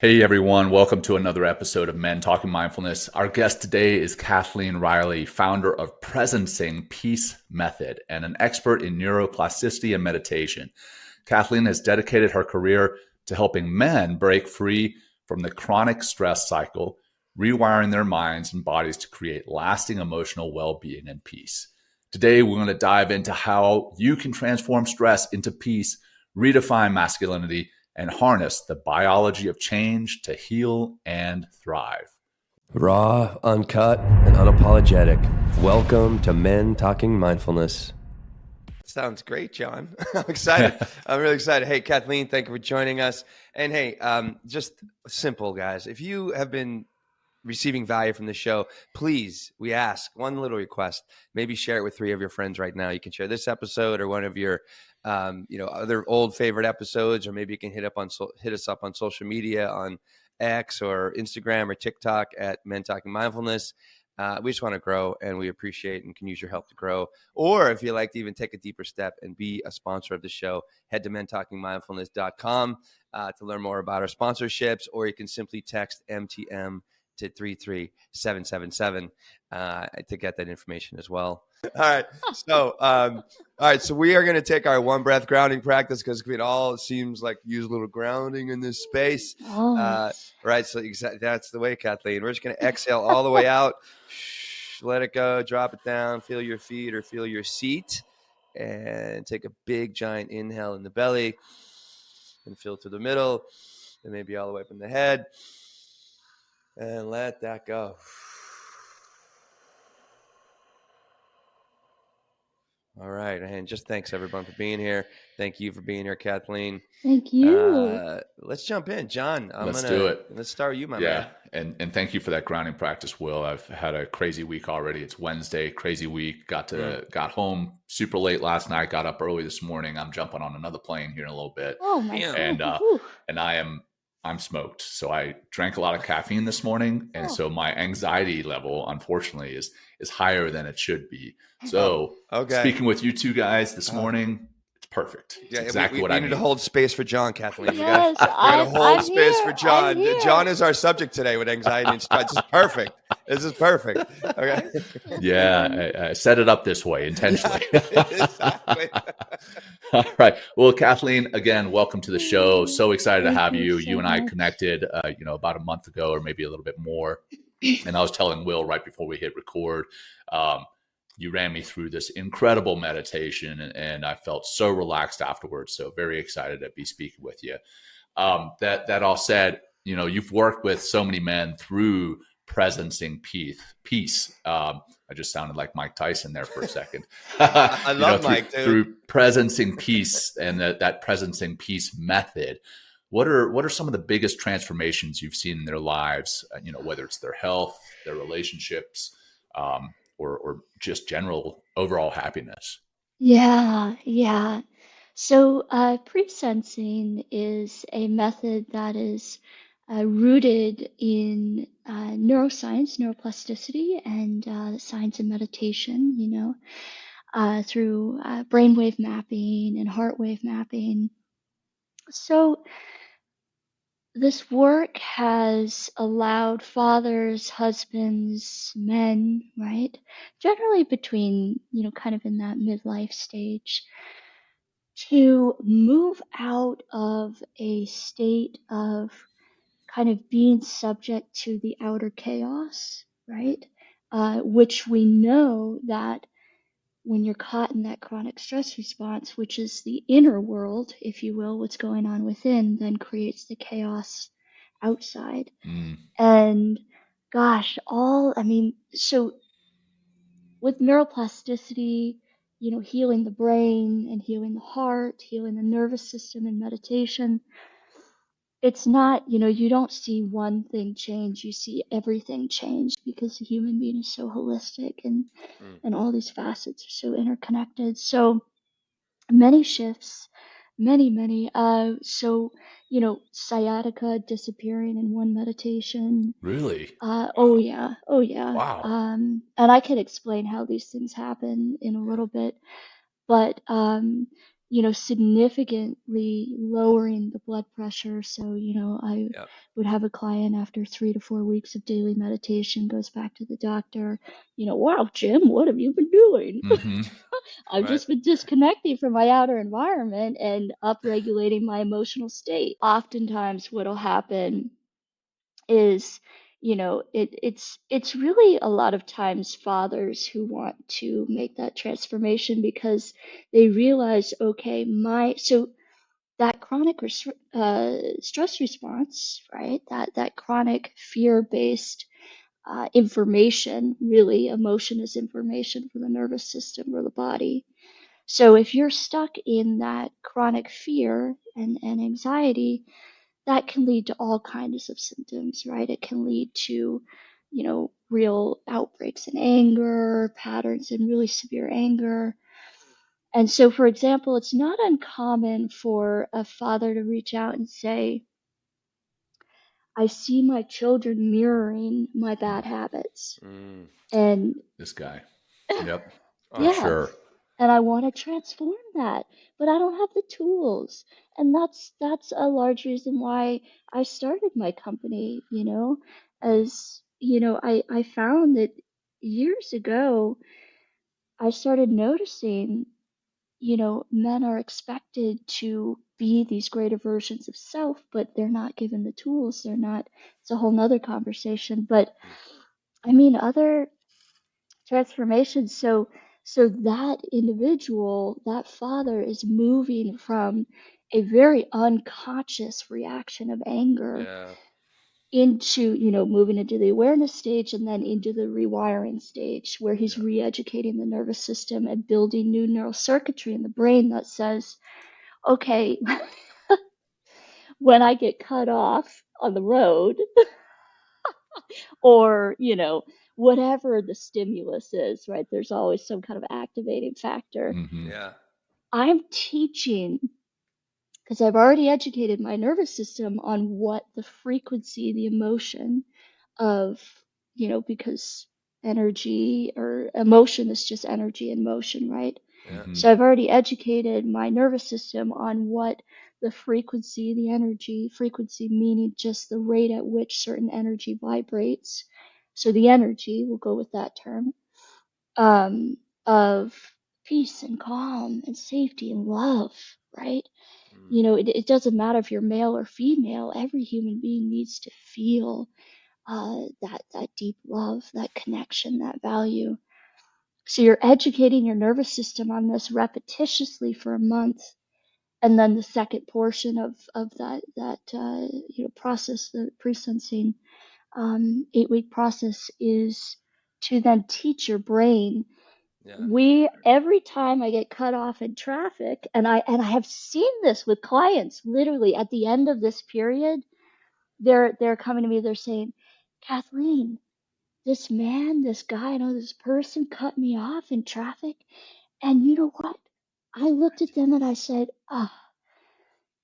Hey everyone, welcome to another episode of Men Talking Mindfulness. Our guest today is Kathleen Riley, founder of Presencing Peace Method and an expert in neuroplasticity and meditation. Kathleen has dedicated her career to helping men break free from the chronic stress cycle, rewiring their minds and bodies to create lasting emotional well-being and peace. Today, we're going to dive into how you can transform stress into peace, redefine masculinity, and harness the biology of change to heal and thrive. Raw, uncut, and unapologetic. Welcome to Men Talking Mindfulness. Sounds great, John. I'm excited. I'm really excited. Hey, Kathleen, thank you for joining us. And hey, just simple, guys. If you have been receiving value from the show, please, we ask one little request. Maybe share it with 3 of your friends right now. You can share this episode or one of your other old favorite episodes, or maybe you can hit us up on social media on X or Instagram or TikTok at Men Talking Mindfulness. We just want to grow, and we appreciate and can use your help to grow. Or if you like to even take a deeper step and be a sponsor of the show, head to mentalkingmindfulness.com to learn more about our sponsorships, or you can simply text MTM to 33777 to get that information as well. All right. So we are going to take our 1 breath grounding practice because it all seems like use a little grounding in this space. Right. So that's the way, Kathleen. We're just going to exhale all the way out. Let it go. Drop it down. Feel your feet or feel your seat. And take a big, giant inhale in the belly. And feel through the middle. And maybe all the way from the head. And let that go. All right. And just thanks, everyone, for being here. Thank you for being here, Kathleen. Thank you. Let's jump in. John, Let's do it. Let's start with you, my man. And thank you for that grounding practice, Will. I've had a crazy week already. It's Wednesday, crazy week. Got home super late last night, got up early this morning. I'm jumping on another plane here in a little bit. Oh my God. And I'm smoked. So I drank a lot of caffeine this morning. And so my anxiety level, unfortunately, is higher than it should be. So speaking with you 2 guys this morning, it's perfect. It's exactly what I need. We need to hold space for John, Kathleen. Yes, we got to hold space for John. John is our subject today with anxiety and stress. This is perfect. This is perfect. Okay. Yeah, I set it up this way intentionally. Exactly. All right. Well, Kathleen, again, welcome to the show. So excited to have you. so You and I much. connected, about a month ago, or maybe a little bit more. And I was telling Will right before we hit record, you ran me through this incredible meditation, and I felt so relaxed afterwards. So very excited to be speaking with you. That all said, you've worked with so many men through presencing peace. I just sounded like Mike Tyson there for a second. I love Mike, dude. Through presencing peace and that presencing peace method. What are some of the biggest transformations you've seen in their lives? Whether it's their health, their relationships, or just general overall happiness. Yeah. So pre-sensing is a method that is rooted in neuroscience, neuroplasticity, and the science of meditation, through brainwave mapping and heart wave mapping. So this work has allowed fathers, husbands, men, right? Generally between, kind of in that midlife stage, to move out of a state of kind of being subject to the outer chaos, right? Which we know that when you're caught in that chronic stress response, which is the inner world, if you will, what's going on within, then creates the chaos outside. And gosh, so with neuroplasticity, healing the brain and healing the heart, healing the nervous system and meditation, it's not, you don't see one thing change, you see everything change because the human being is so holistic and all these facets are so interconnected. So many shifts, many. Sciatica disappearing in one meditation. Really? Oh yeah. Wow. And I can explain how these things happen in a little bit, but significantly lowering the blood pressure. So, I Yep. would have a client after 3 to 4 weeks of daily meditation goes back to the doctor, wow, Jim, what have you been doing? Hmm. I've Right. just been disconnecting from my outer environment and upregulating my emotional state. Oftentimes, what'll happen is, it's really a lot of times fathers who want to make that transformation because they realize, okay, so that chronic stress response, right? That chronic fear-based information, really, emotion is information for the nervous system or the body. So if you're stuck in that chronic fear and anxiety, that can lead to all kinds of symptoms, right? It can lead to, real outbreaks in anger, patterns in really severe anger. And so, for example, it's not uncommon for a father to reach out and say, I see my children mirroring my bad habits. Mm. And This guy. Yep. For Oh, yeah, sure. and I want to transform that, but I don't have the tools. And that's a large reason why I started my company, as I found that years ago I started noticing, men are expected to be these greater versions of self, but they're not given the tools. They're not, it's a whole nother conversation. But I mean, other transformation. So that individual, that father is moving from a very unconscious reaction of anger yeah. into, moving into the awareness stage and then into the rewiring stage where he's Yeah. re-educating the nervous system and building new neural circuitry in the brain that says, okay, when I get cut off on the road, or whatever the stimulus is, right, there's always some kind of activating factor. Hmm. Yeah. I'm teaching because I've already educated my nervous system on what the frequency, the emotion of, because energy or emotion is just energy in motion, right? Yeah. Hmm. So I've already educated my nervous system on what the frequency, the energy, frequency meaning just the rate at which certain energy vibrates. So the energy, we'll go with that term, um, of peace and calm and safety and love, right? Mm. It doesn't matter if you're male or female, every human being needs to feel that deep love, that connection, that value. So you're educating your nervous system on this repetitiously for a month, and then the second portion of that process, the pre-sensing 8-week process, is to then teach your brain. Yeah. We every time I get cut off in traffic, and I have seen this with clients, literally at the end of this period, they're coming to me, they're saying, Kathleen, this man, this guy, I know this person cut me off in traffic. And you know what? I looked at them and I said, ah,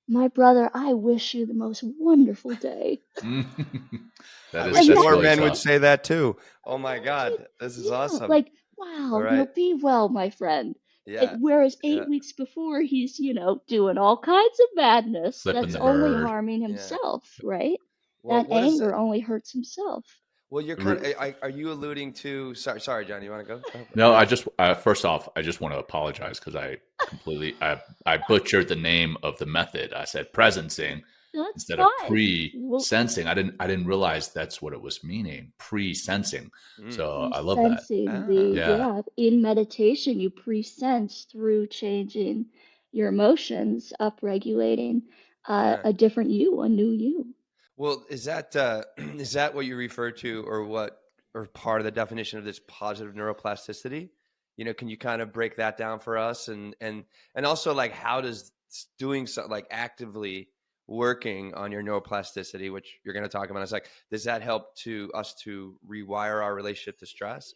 my brother, I wish you the most wonderful day. That I is, wish And that's more really men would tough. say that too. Oh my right, God. This is yeah, awesome. like, All wow, right. be well, my friend. Yeah. Whereas Yeah. 8 weeks before, he's, doing all kinds of madness Flipping that's the only bird. harming Yeah. himself, right? Well, That what is it? anger only hurts himself. Well, you're kind Re- of, are you alluding to, sorry, John, you want to go? No, I just first off, I just want to apologize because I butchered the name of the method. I said presencing That's instead of fine. Well, pre-sensing. I didn't realize that's what it was meaning. Pre-sensing. Mm. So I love that. Pre-sensing Yeah. in meditation, you pre-sense through changing your emotions, upregulating Yeah. a different you, a new you. Well, is that is that what you refer to, or part of the definition of this positive neuroplasticity? Can you kind of break that down for us, and also, like, how does doing so, like actively working on your neuroplasticity, which you're going to talk about, it's like, does that help to us to rewire our relationship to stress?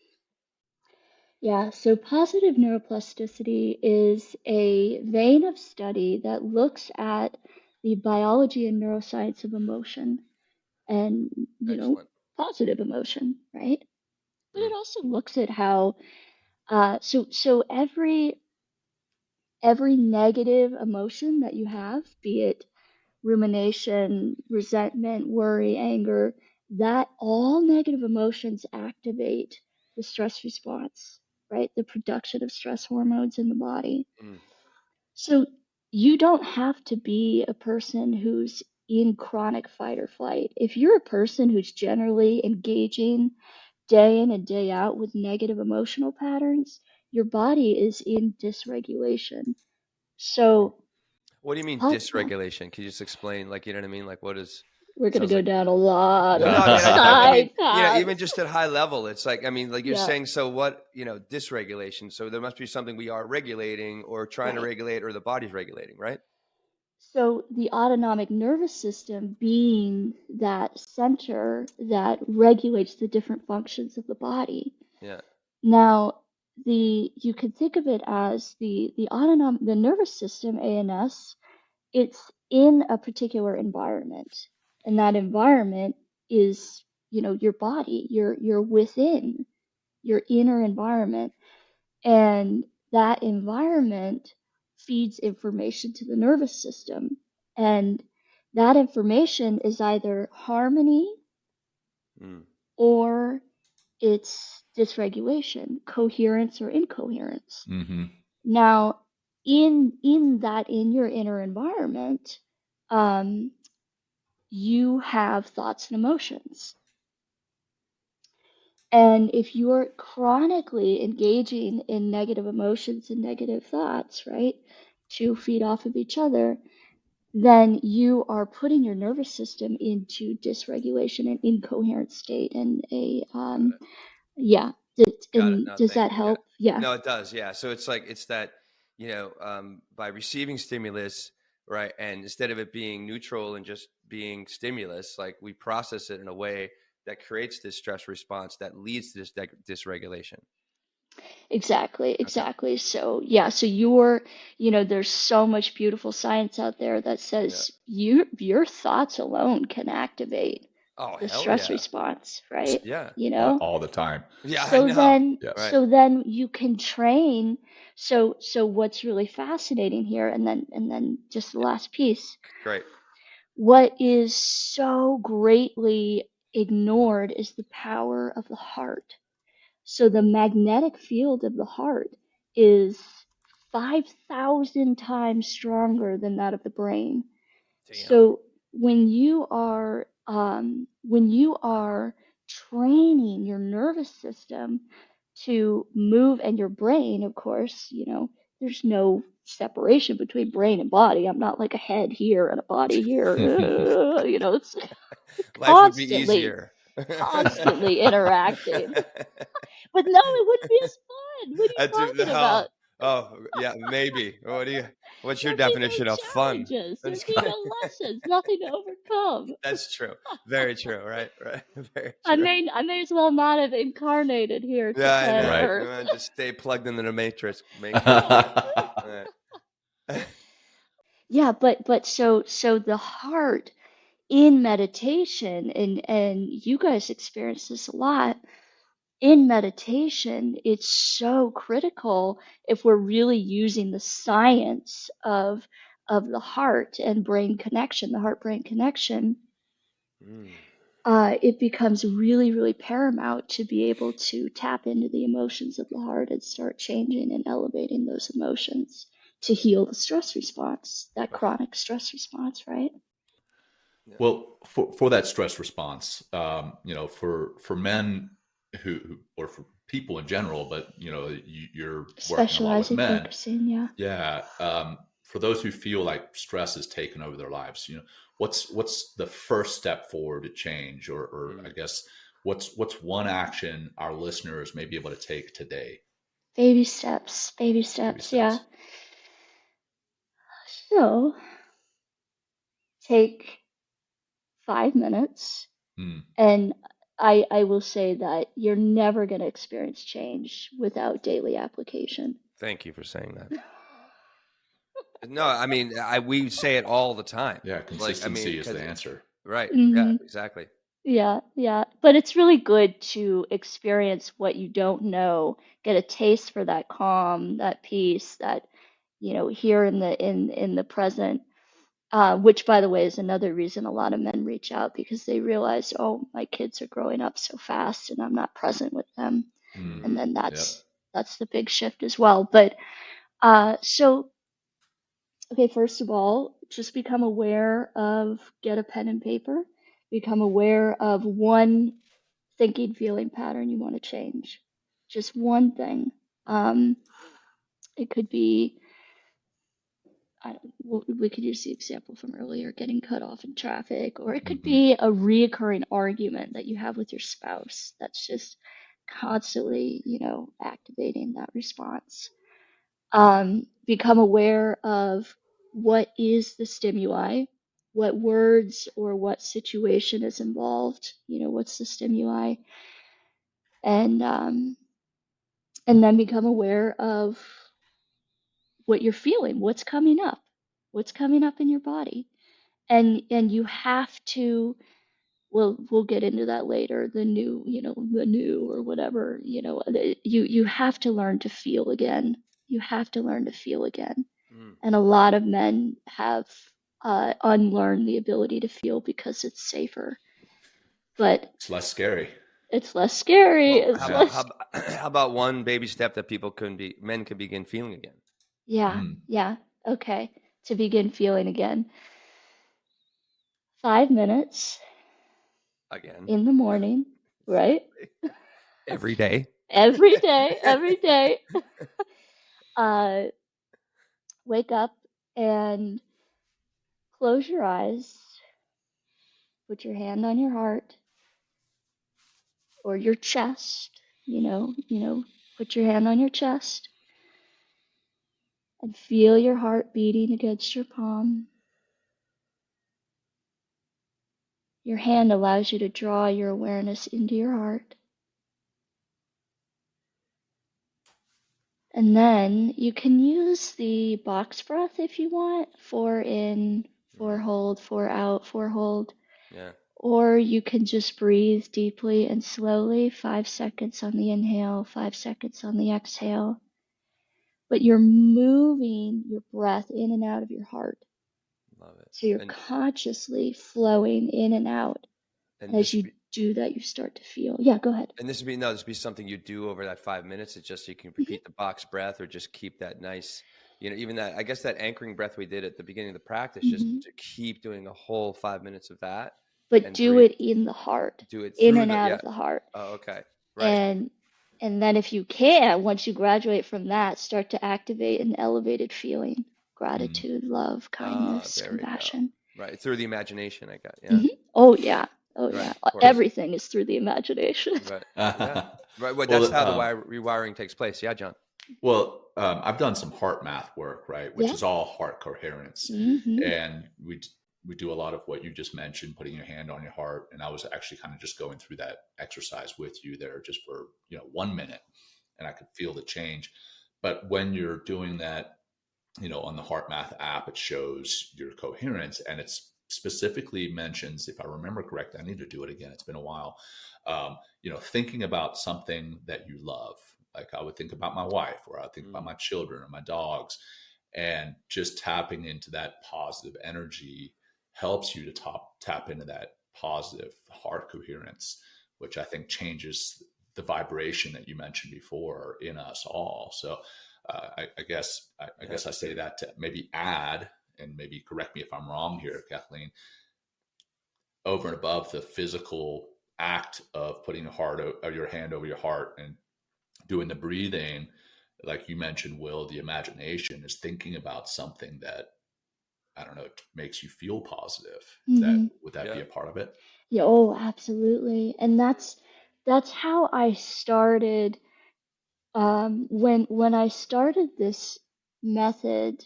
Yeah, so positive neuroplasticity is a vein of study that looks at the biology and neuroscience of emotion and, Excellent. positive emotion, right? But Mm. it also looks at how, so every every negative emotion that you have, be it rumination, resentment, worry, anger, that all negative emotions activate the stress response, right? The production of stress hormones in the body. Mm. So you don't have to be a person who's in chronic fight or flight. If you're a person who's generally engaging day in and day out with negative emotional patterns, your body is in dysregulation. So What do you mean yeah, dysregulation? Can you just explain, like, you know what I mean? Like, what is, we're gonna sounds go like, down a lot well, no, of I mean, I mean, side even paths. just at high level, it's like, I mean, like you're Yeah, saying, so what, dysregulation. So there must be something we are regulating or trying to right. regulate, or the body's regulating, right? So the autonomic nervous system being that center that regulates the different functions of the body. Yeah. Now, you can think of it as the nervous system, ANS, it's in a particular environment. And that environment is, your body, you're within your inner environment. And that environment feeds information to the nervous system. And that information is either harmony Mm. or it's dysregulation, coherence or incoherence. Mm-hmm. Now, in your inner environment, um, you have thoughts and emotions. And if you're chronically engaging in negative emotions and negative thoughts, right, to feed off of each other, then you are putting your nervous system into dysregulation and incoherent state. And yeah, Got it. and No, does thank that you. Yeah. help? Yeah, No, it does. Yeah. So it's like, it's that, by receiving stimulus, right? And instead of it being neutral and just being stimulus, like we process it in a way that creates this stress response that leads to this dysregulation. exactly, Okay. exactly. So yeah, so there's so much beautiful science out there that Yeah. says your thoughts alone can activate Oh, the hell stress yeah. response, right? Yeah. You know? All the time. Yeah, I So know. then, Yes. Right. so then you can train. So what's really fascinating here, and then just the last piece, Great. what is so greatly ignored is the power of the heart. So the magnetic field of the heart is 5,000 times stronger than that of the brain. Damn. So when you are training your nervous system to move, and your brain, of course, there's no separation between brain and body. I'm not like a head here and a body here. It's Life would be constantly, easier. constantly interacting. But no, it wouldn't be as fun. What are you talking Oh, about? oh, yeah, maybe. What's your There'd be definition of no fun? challenges. I'm There'd just be kidding. no lessons. Nothing to overcome. That's true. Very true. Right. Right. Very I true. may, I may as well not have incarnated here to Yeah, I planet know. Right. Earth. I'm just stay plugged into the matrix. Matrix. Right. Yeah, but so the heart in meditation, and you guys experience this a lot in meditation, it's so critical if we're really using the science of the heart and brain connection, the heart brain connection. Mm. It becomes really, really paramount to be able to tap into the emotions of the heart and start changing and elevating those emotions to heal the stress response, that chronic stress response, right? Well, for that stress response, for men or for people in general, but you're working a lot with Specializing, men. focusing, yeah. Yeah. For those who feel like stress has taken over their lives, what's the first step forward to change, or I guess what's one action our listeners may be able to take today? Baby steps, Baby yeah. steps. So take 5 minutes, Hmm. and I will say that you're never going to experience change without daily application. Thank you for saying that. No, I mean, we say it all the time. Yeah, Like, I mean, consistency is the answer. right. Yeah, Hmm. exactly. Yeah, yeah. But it's really good to experience what you don't know, get a taste for that calm, that peace, that here in the present. Which, by the way, is another reason a lot of men reach out, because they realize, oh, my kids are growing up so fast and I'm not present with them. And then Yep. that's the big shift as well. But so, okay, first of all, just become aware of, get a pen and paper, become aware of one thinking, feeling pattern you want to change. Just one thing. It could be, we could use the example from earlier, getting cut off in traffic, or it could be a reoccurring argument that you have with your spouse that's just constantly, activating that response. Become aware of what is the stimuli, what words or what situation is involved, what's the stimuli, and then become aware of what you're feeling, what's coming up in your body. And you have to, we'll get into that later, the new or whatever, you have to learn to feel again. You have to learn to feel again. And a lot of men have unlearned the ability to feel because it's safer. But It's less scary. it's less scary. Well, It's how less. about how about one baby step that men can begin feeling again? Yeah. Okay. To begin feeling again. 5 minutes Again. in the morning, right? Every day. Every day. Wake up and close your eyes. Put your hand on your heart or your chest, put your hand on your chest and feel your heart beating against your palm. Your hand allows you to draw your awareness into your heart. And then you can use the box breath if you want. 4 in, 4 hold, 4 out, 4 hold. Yeah. Or you can just breathe deeply and slowly, 5 seconds on the inhale, 5 seconds on the exhale. But you're moving your breath in and out of your heart. Love it. So you're consciously flowing in and out. And as you do that, you start to feel. Yeah, go ahead. And this would be something you do over that 5 minutes. It's just you can repeat the box breath or just keep that nice, even that, I guess that anchoring breath we did at the beginning of the practice, just to keep doing a whole 5 minutes of that. But do it in the heart. Do it in and out of the heart. Oh, okay. Right. And then if you can, once you graduate from that, start to activate an elevated feeling. Gratitude, love, kindness, compassion. Right. Through the imagination, I got. Yeah. Oh, yeah. Oh, Right, yeah. Everything is through the imagination. Right. Yeah. Right. Well, that's how the rewiring takes place. Yeah, John. Well, I've done some heart math work, right? Which is all heart coherence. And we do a lot of what you just mentioned, putting your hand on your heart. And I was actually kind of just going through that exercise with you there just for, 1 minute, and I could feel the change. But when you're doing that, on the Heart Math app, it shows your coherence, and it specifically mentions, if I remember correctly, I need to do it again. It's been a while. Thinking about something that you love, like I would think about my wife, or I would think about my children or my dogs, and just tapping into that positive energy helps you to tap into that positive heart coherence, which I think changes the vibration that you mentioned before in us all. So I guess I say that to maybe add, and maybe correct me if I'm wrong here, Kathleen, over and above the physical act of putting your hand over your heart and doing the breathing, like you mentioned, Will, the imagination is thinking about something that, I don't know, it makes you feel positive. Would that be a part of it? Yeah, oh, absolutely. And that's how I started. When I started this method,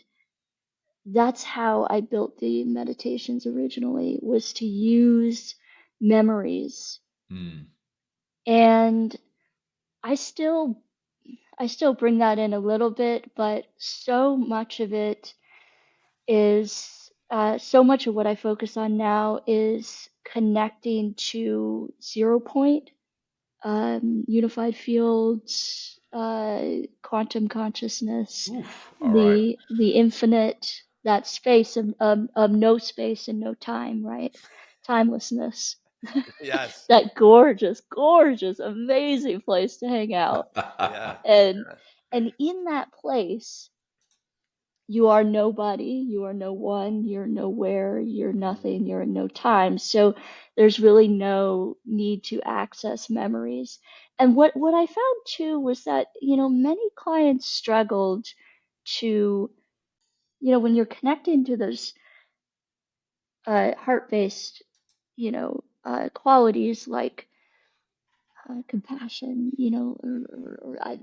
that's how I built the meditations originally, was to use memories. And I still bring that in a little bit, but so much of it is, so much of what I focus on now is connecting to 0 point, unified fields, quantum consciousness, Oof. All right. the infinite, that space of no space and no time, right? Timelessness. Yes. That gorgeous, gorgeous, amazing place to hang out. Yeah. And in that place, you are nobody, you are no one, you're nowhere, you're nothing, you're in no time. So there's really no need to access memories. And what I found too was that, many clients struggled to, when you're connecting to those heart-based, qualities like compassion,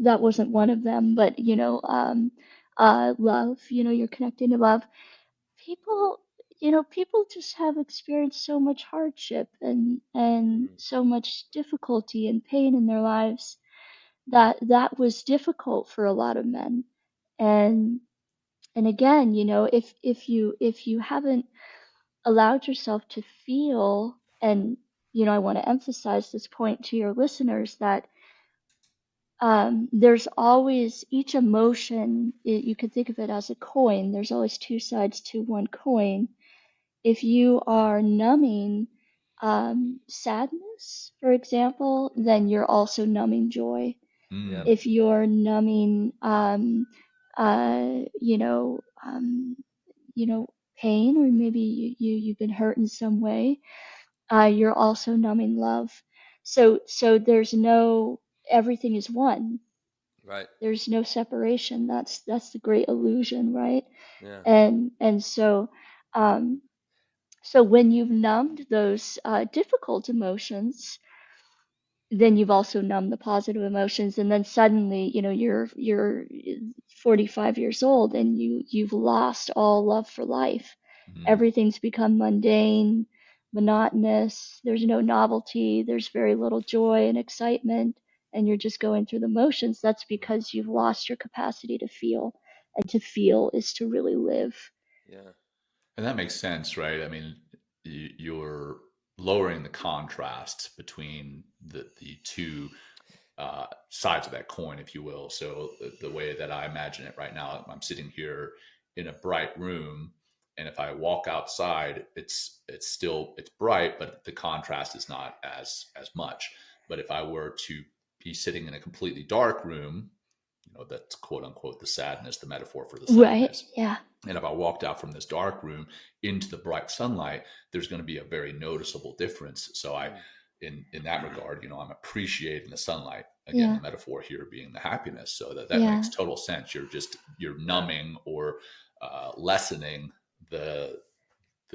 that wasn't one of them, but, love, you're connecting to love. People, people just have experienced so much hardship and so much difficulty and pain in their lives that was difficult for a lot of men. And again, if you haven't allowed yourself to feel, and I want to emphasize this point to your listeners, that there's always each emotion, you could think of it as a coin. There's always two sides to one coin. If you are numbing sadness, for example, then you're also numbing joy. Yep. If you're numbing, uh, you know, um, pain, or maybe you've been hurt in some way, you're also numbing love. So there's no, everything is one. Right. There's no separation. That's the great illusion, right? Yeah. And um, so when you've numbed those difficult emotions, then you've also numbed the positive emotions, and then suddenly, you're 45 years old, and you've lost all love for life. Mm. Everything's become mundane, monotonous. There's no novelty. There's very little joy and excitement, and you're just going through the motions. That's because you've lost your capacity to feel, and to feel is to really live. Yeah. And that makes sense, right? I mean, you're lowering the contrast between the two sides of that coin, if you will. So the way that I imagine it right now, I'm sitting here in a bright room, and if I walk outside, it's bright, but the contrast is not as much. But if I were to be sitting in a completely dark room, that's quote unquote the sadness, the metaphor for the Right? sadness. Yeah. And if I walked out from this dark room into the bright sunlight, there's going to be a very noticeable difference. So in that regard, I'm appreciating the sunlight. Again, Yeah. the metaphor here being the happiness. So that Yeah. makes total sense. You're numbing or lessening the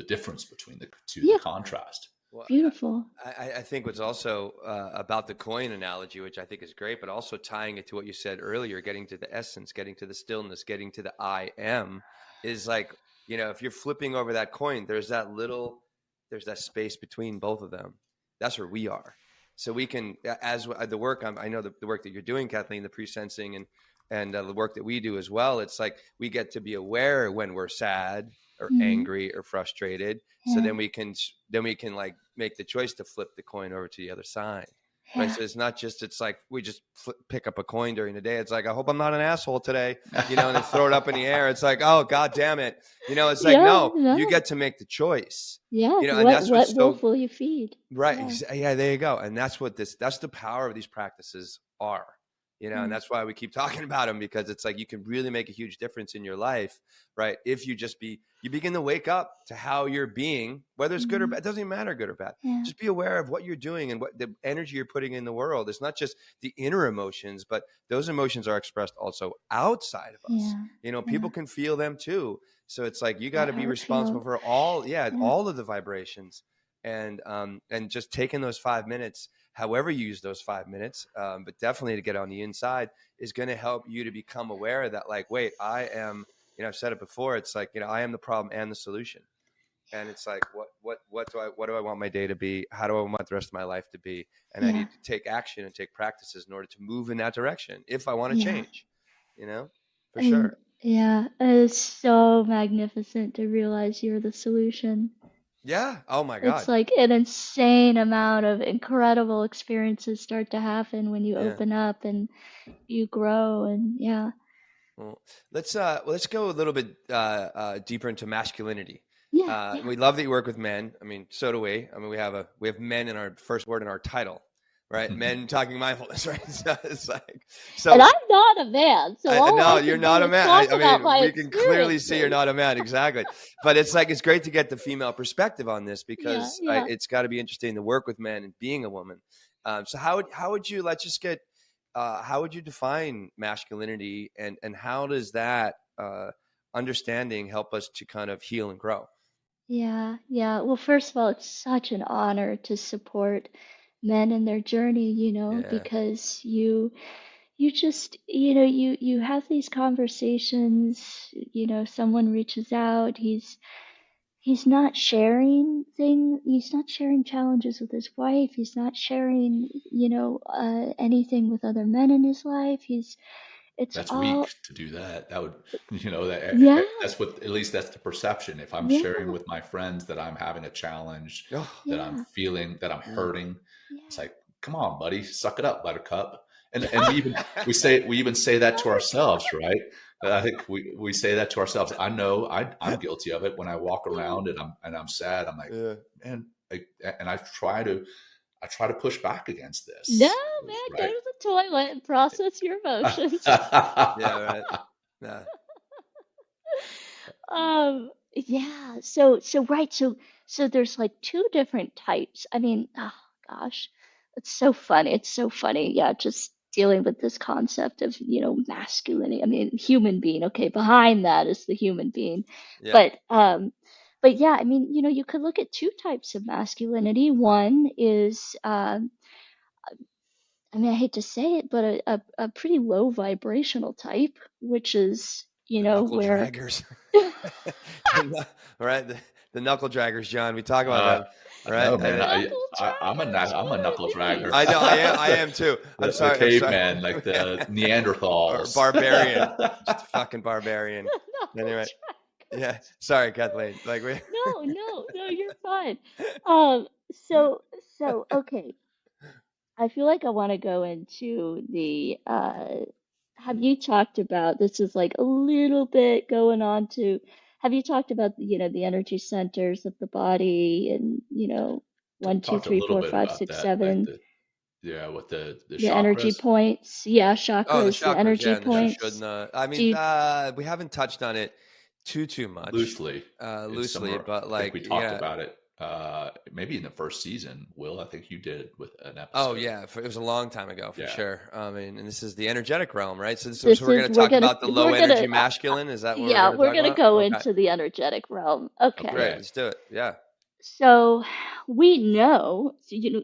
difference between the two, the Yeah. contrast. Well, Beautiful. I think what's also about the coin analogy, which I think is great, but also tying it to what you said earlier, getting to the essence, getting to the stillness, getting to the I am, is like, if you're flipping over that coin, there's that space between both of them. That's where we are. So we can, as the work, I know the work that you're doing, Kathleen, the pre-sensing and the work that we do as well. It's like we get to be aware when we're sad or angry or frustrated. So Yeah. then we can like make the choice to flip the coin over to the other side. Yeah. Right. So it's not just, it's like we just pick up a coin during the day. It's like, I hope I'm not an asshole today, and then throw it up in the air. It's like, oh, God damn it. It's like, no, you get to make the choice. Yeah. And that's What what's wolf so will you feed? right. Yeah, there you go. And that's what that's the power of these practices are. And that's why we keep talking about them, because it's like you can really make a huge difference in your life, right? If you you begin to wake up to how you're being, whether it's good or bad, it doesn't even matter good or bad. Yeah. Just be aware of what you're doing and what the energy you're putting in the world. It's not just the inner emotions, but those emotions are expressed also outside of us. People can feel them too. So it's like, you got to be responsible for all of the vibrations, and just taking those 5 minutes, however you use those 5 minutes, but definitely to get on the inside, is going to help you to become aware that, like, wait, I am, I've said it before. It's like, I am the problem and the solution. And it's like, what do I want my day to be? How do I want the rest of my life to be? And I need to take action and take practices in order to move in that direction if I want to change, for sure. Yeah, it's so magnificent to realize you're the solution. Yeah. Oh my It's God. like an insane amount of incredible experiences start to happen when you Yeah. open up and you grow, and yeah. Well, let's go a little bit deeper into masculinity. Yeah, yeah. We love that you work with men. I mean, so do we. I mean, we have men in our first word in our title, right? Men talking mindfulness, right? So it's like And so. I'm not a man, so all No, I you're can not do a is man. talk I about mean, my we can clearly see you're experiences. not a man, exactly. But it's like it's great to get the female perspective on this Yeah, because yeah. it's got to be interesting to work with men and being a woman. So how would you let's just get how would you define masculinity and how does that understanding help us to kind of heal and grow? Yeah, yeah. Well, first of all, it's such an honor to support men in their journey, Yeah, because you just, you have these conversations, someone reaches out, he's not sharing he's not sharing challenges with his wife, he's not sharing, anything with other men in his life. It's That's weak all, to do that. That would, yeah, that's what, at least that's the perception. If I'm sharing yeah, with my friends that I'm having a challenge, oh, that I'm yeah, feeling, that I'm yeah. hurting, it's yeah. like, come on, buddy, suck it up, buttercup. And we even say that to ourselves, Buttercup. right? I think we say that to ourselves. I know I'm guilty of it when I walk Yeah. around and I'm sad. I'm like, Yeah. man, and I try to push back against No, this, man, go right? to the toilet and process your emotions. Yeah, right. Yeah. Yeah, so right, so there's like two different types. I mean, oh gosh, it's so funny. It's so funny. Yeah, just dealing with this concept of, masculinity. I mean, human being. Okay, behind that is the human being. Yeah. But but yeah, I mean, you could look at two types of masculinity. One is I mean, I hate to say it, but a pretty low vibrational type, which is, The knuckle where draggers. Right? The knuckle draggers, John. We talk about Uh, them, I know, right? man. knuckle I'm a draggers, knuckle what are dragger. I know. I these? am too. I'm The sorry. I'm sorry. caveman, like the Or Neanderthals. barbarian. Just a fucking barbarian. Knuckle Anyway. Yeah. draggers. Sorry, Kathleen. Like we. No, no, no, you're fine. Um, so, okay. I feel like I want to go into have you talked about, this is like a little bit going on to, have you talked about, the energy centers of the body and, one, two, Talked a three, little four, bit five, about six, that, like seven, with the the energy chakras. points? Yeah, Oh, the chakras, the chakras. Yeah, energy and the Yeah, points. Shuddha. I Do mean, you, we haven't touched on it too much, loosely. It's loosely, similar. but I think we like, talked yeah. about it maybe in the first season. Will, I think you did with an Oh episode. yeah, it was a long time ago for Yeah. sure. I mean, and this is the energetic realm, right? So this we're is, going to talk about the low we're gonna, energy masculine. Is that what we're yeah, going to we're talk gonna about? go Okay, into the energetic realm. Okay. great. Okay. Let's do it. Yeah. So we know,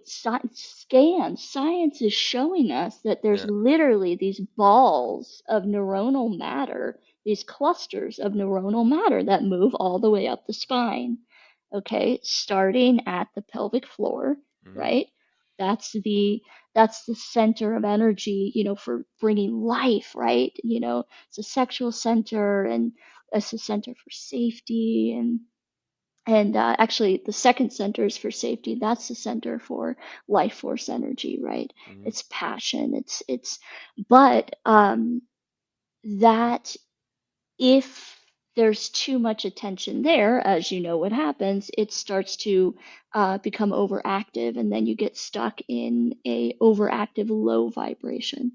science is showing us that there's Yeah. literally these balls of neuronal matter, these clusters of neuronal matter that move all the way up the spine. Okay, starting at the pelvic floor, Mm-hmm. right? That's the that's the center of energy, for bringing life, right? It's a sexual center, and it's a center for safety, and actually, the second center is for safety. That's the center for life force energy, right? Mm-hmm. It's passion. But that if there's too much attention there, as you know what happens, it starts to become overactive, and then you get stuck in a overactive low vibration.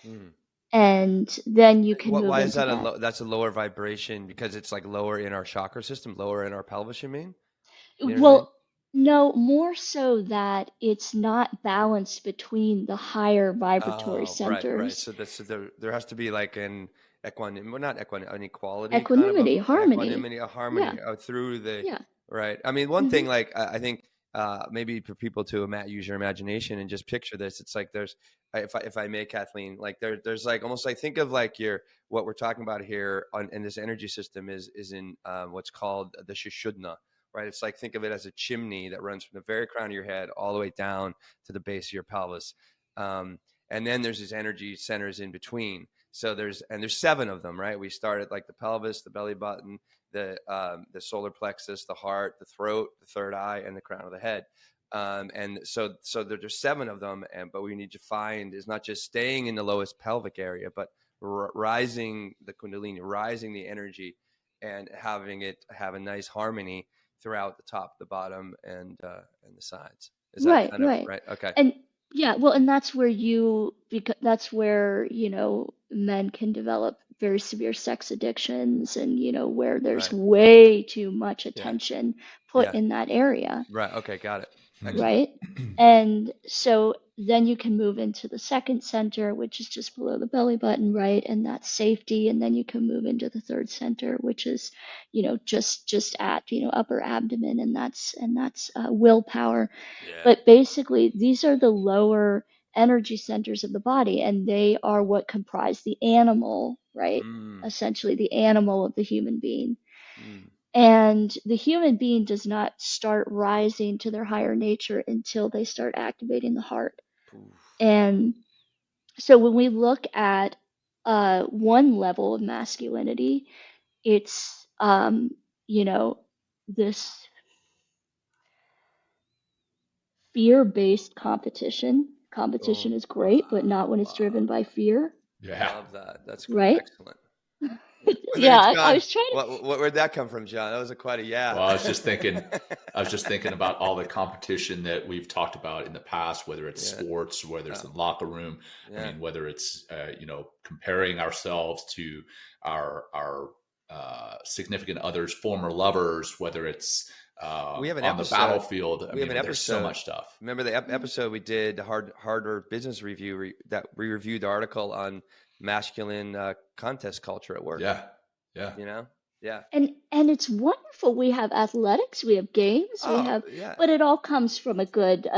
Mm-hmm. And then you can move Why is into that that. that's a lower vibration? Because it's like lower in our chakra system, lower in our pelvis. You mean? You know what I mean? Well, no, more so that it's not balanced between the higher vibratory Oh, right, right. centers. So there has to be like an equanimity, well, not equanimity, an equality kind of Equanimity, harmony. equanimity, a Yeah, harmony through the yeah. right. I mean, one Hmm. thing like I think maybe for people to use your imagination and just picture this, it's like there's if I may, Kathleen, like there's like almost like think of like your what we're talking about here on in this energy system is in what's called the Shushudna. Right, it's like think of it as a chimney that runs from the very crown of your head all the way down to the base of your pelvis. And then there's these energy centers in between. So there's seven of them, right? We start at like the pelvis, the belly button, the solar plexus, the heart, the throat, the third eye, and the crown of the head. And so there's 7 of them, but we need to find is not just staying in the lowest pelvic area, but rising the kundalini, rising the energy, and having it have a nice harmony throughout the top, the bottom, and the sides. Is that Right, kind of right. right? Okay. And yeah, well, and that's where because that's where, men can develop very severe sex addictions and, where there's Right. way too much Yeah. attention put Yeah. in that area. Right. Okay. Got it. Excellent. Right? And so then you can move into the second center, which is just below the belly button, right? And that's safety. And then you can move into the third center, which is, just at, upper abdomen, and that's willpower. Yeah. But basically, these are the lower energy centers of the body, and they are what comprise the animal, right? Essentially, the animal of the human being. And the human being does not start rising to their higher nature until they start activating the heart. And so when we look at one level of masculinity, it's, this fear-based competition. Competition is great, but not when it's driven by fear, I love that. That's right? excellent. Yeah, I John, was trying to. where'd that come from, John? That was quite a yeah. Well, I was just thinking about all the competition that we've talked about in the past, whether it's sports, whether it's in the locker room. I mean, whether it's comparing ourselves to our significant others, former lovers, whether it's we have an on the episode, battlefield. We have an there's episode. so much stuff. Remember the episode we did, harder business review, that we reviewed the article on masculine contest culture at work. Yeah. Yeah. And it's wonderful. We have athletics, we have games, but it all comes from a good,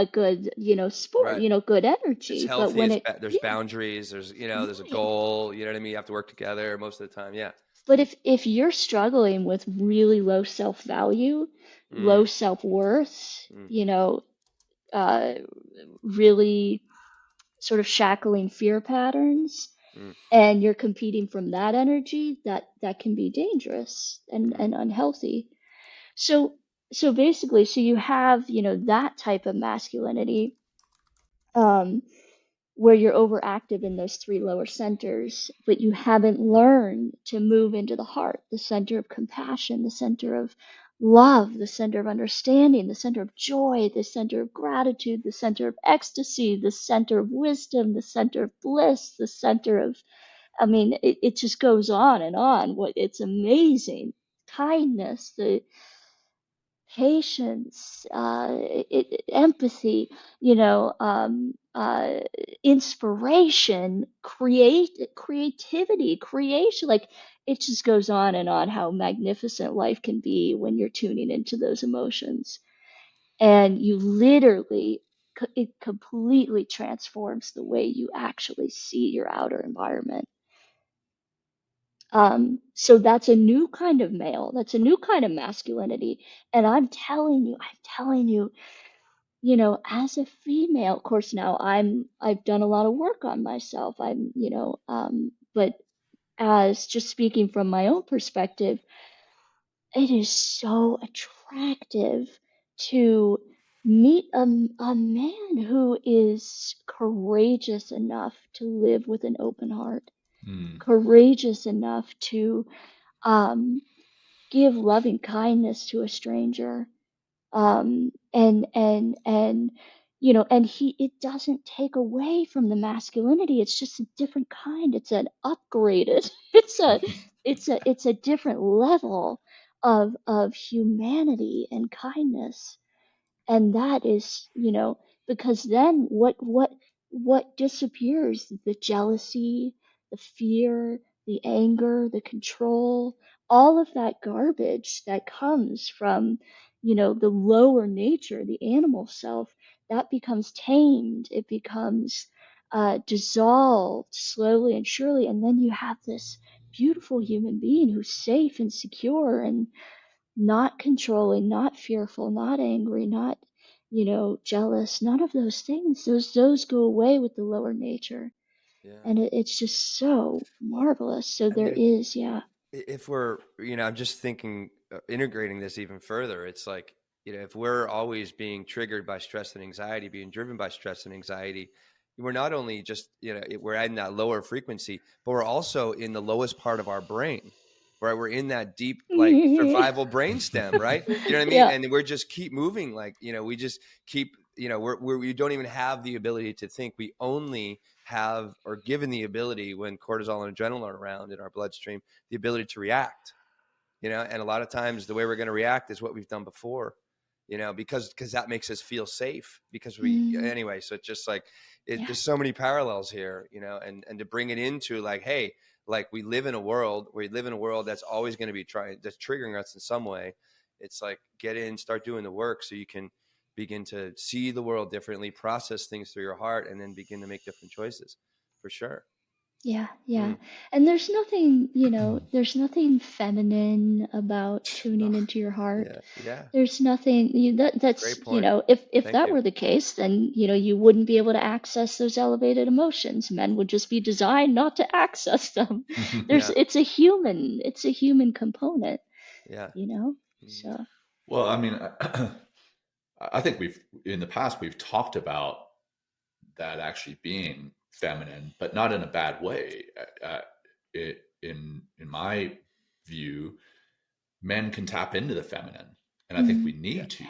sport, Right. good energy. It's healthy. But when there's boundaries, there's there's a goal. You know what I mean? You have to work together most of the time. Yeah. But if you're struggling with really low self-value, low self-worth, really sort of shackling fear patterns, and you're competing from that energy, that can be dangerous and unhealthy. So basically, you have, that type of masculinity, where you're overactive in those 3 lower centers, but you haven't learned to move into the heart, the center of compassion, the center of love, the center of understanding, the center of joy, the center of gratitude, the center of ecstasy, the center of wisdom, the center of bliss, the center of, it just goes on and on. It's amazing. Kindness, the patience, empathy, inspiration, creativity, creation. Like, it just goes on and on how magnificent life can be when you're tuning into those emotions. And you literally, it completely transforms the way you actually see your outer environment. So that's a new kind of male. That's a new kind of masculinity. And I'm telling you, as a female, of course, now I've done a lot of work on myself. But as just speaking from my own perspective, it is so attractive to meet a man who is courageous enough to live with an open heart, courageous enough to give loving kindness to a stranger, and it doesn't take away from the masculinity. It's just a different kind. It's an upgraded. It's a different level of humanity and kindness. And that is, because then what disappears? The jealousy, the fear, the anger, the control, all of that garbage that comes from, the lower nature, the animal self, that becomes tamed. It becomes dissolved slowly and surely. And then you have this beautiful human being who's safe and secure and not controlling, not fearful, not angry, not, jealous, none of those things. Those go away with the lower nature. Yeah. And it's just so marvelous. So there is, yeah. if we're, I'm just thinking, integrating this even further, it's like, if we're always being triggered by stress and anxiety, being driven by stress and anxiety, we're not only just, we're in that lower frequency, but we're also in the lowest part of our brain, right? We're in that deep, like, survival brainstem, right? You know what I mean? Yeah. And we're just keep moving. Like, we just keep, we don't even have the ability to think. We only have, or given the ability, when cortisol and adrenaline are around in our bloodstream, the ability to react, and a lot of times the way we're going to react is what we've done before, because that makes us feel safe, because anyway. So it's just like, there's so many parallels here, and to bring it into like, hey, like we live in a world that's always going to be that's triggering us in some way. It's like, start doing the work so you can begin to see the world differently, process things through your heart, and then begin to make different choices, for sure. Yeah. And there's nothing, there's nothing feminine about tuning into your heart. Yeah. There's nothing that's, Great point. if that were the case, then, you wouldn't be able to access those elevated emotions. Men would just be designed not to access them. It's a human component, Yeah. so. Well, I mean, I think in the past, we've talked about that actually being feminine, but not in a bad way. In my view, men can tap into the feminine, and I think we need to.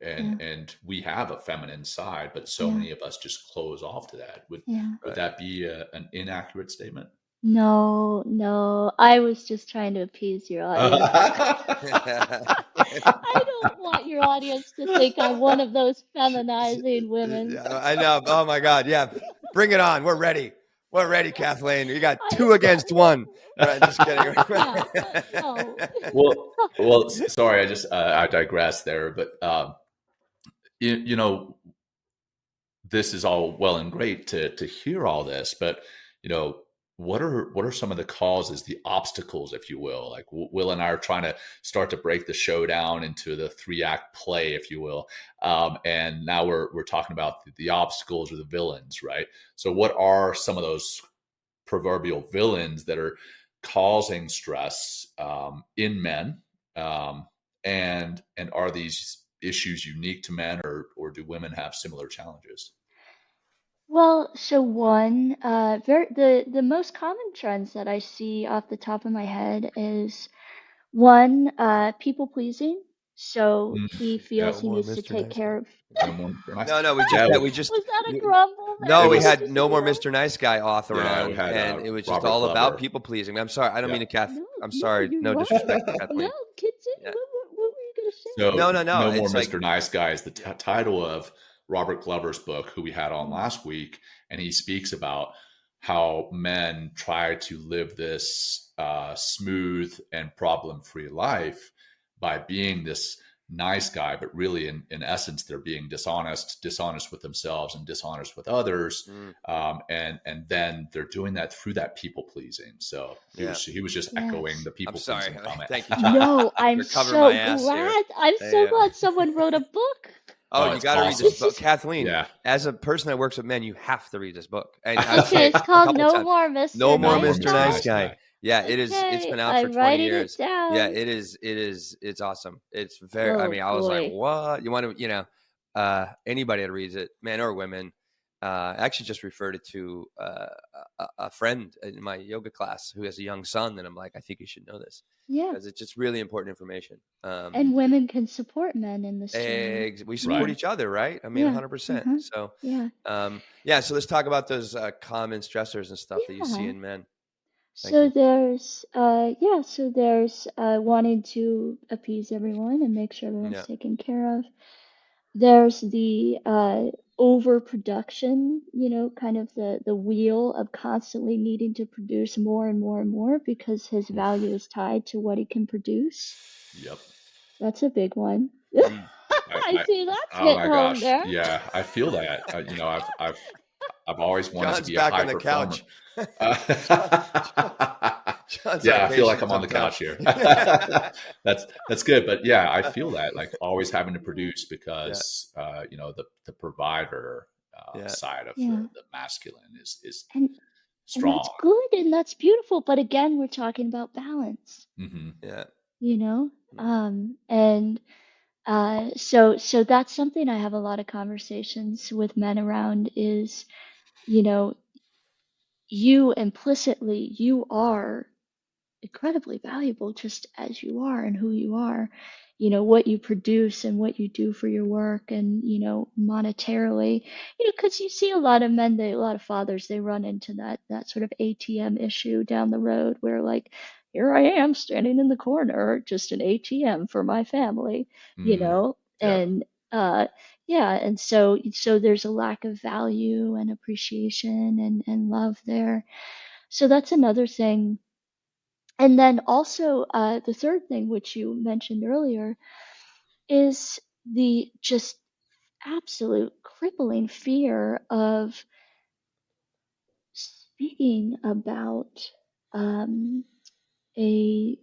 And we have a feminine side, but so many of us just close off to that. Would that be an inaccurate statement? No, I was just trying to appease your audience. I don't want your audience to think I'm one of those feminizing women. Yeah, I know. Oh my God. Yeah. Bring it on. We're ready. We're ready, Kathleen. You got 2 against 1. Right, just kidding. No. Well, sorry. I digress there, but this is all well and great to hear all this, but what are some of the causes, the obstacles, if you will? Like Will and I are trying to start to break the show down into the 3-act play, if you will, and now we're talking about the obstacles or the villains, right? So what are some of those proverbial villains that are causing stress in men, and are these issues unique to men, or do women have similar challenges? Well, so one, the most common trends that I see off the top of my head is one, people pleasing. So he feels he needs to take care of. No, we just Was that a grumble? No, we had No More Mr. Nice Guy author on, had, and it was just Robert all Glover. about people pleasing. I'm sorry, I don't mean to No, I'm sorry, you're no right. disrespect to Kathleen. No, continue. Yeah. What were you gonna say? So No. No More It's Mr. like, Nice Guy is the title of Robert Glover's book, who we had on last week, and he speaks about how men try to live this smooth and problem-free life by being this nice guy, but really in essence they're being dishonest with themselves and dishonest with others, and then they're doing that through that people pleasing. So he was just echoing the people pleasing comment. Thank you, John. No, I'm You're so glad. I'm so glad someone wrote a book. Oh, you got to read this book, Kathleen. Yeah. As a person that works with men, you have to read this book. And Okay, it's called No More Mr. No More Nice Mr. Guy. Nice Guy. Yeah, it is. It's been out for 20 years. Yeah, it is. It's awesome. It's very. I mean, I was like, what? You want to, anybody that reads it, men or women. I actually just referred it to a friend in my yoga class who has a young son, and I'm like, I think you should know this. Yeah, because it's just really important information. And women can support men in this journey. We support each other, right? I mean, 100%. So, so let's talk about those common stressors and stuff that you see in men. So there's wanting to appease everyone and make sure everyone's taken care of. There's the overproduction, kind of the wheel of constantly needing to produce more and more and more because his value is tied to what he can produce. Yep. That's a big one. I see that's hitting home there. Yeah, I feel that. I've always wanted to be a high performer. I feel like I'm on the couch here. That's good, but I feel that, like, always having to produce because the provider side of the masculine is And that's Strong. good and that's beautiful. But again, we're talking about balance, Mm-hmm. Yeah. you know? Mm. And so that's something I have a lot of conversations with men around is, you know, you implicitly, you are incredibly valuable just as you are and who you are, what you produce and what you do for your work and, monetarily, because you see a lot of men, a lot of fathers, they run into that sort of ATM issue down the road where like, here I am standing in the corner, just an ATM for my family, Mm-hmm. Yep. and, yeah, and so there's a lack of value and appreciation and love there. So that's another thing. And then also, the third thing, which you mentioned earlier, is the just absolute crippling fear of speaking about um, a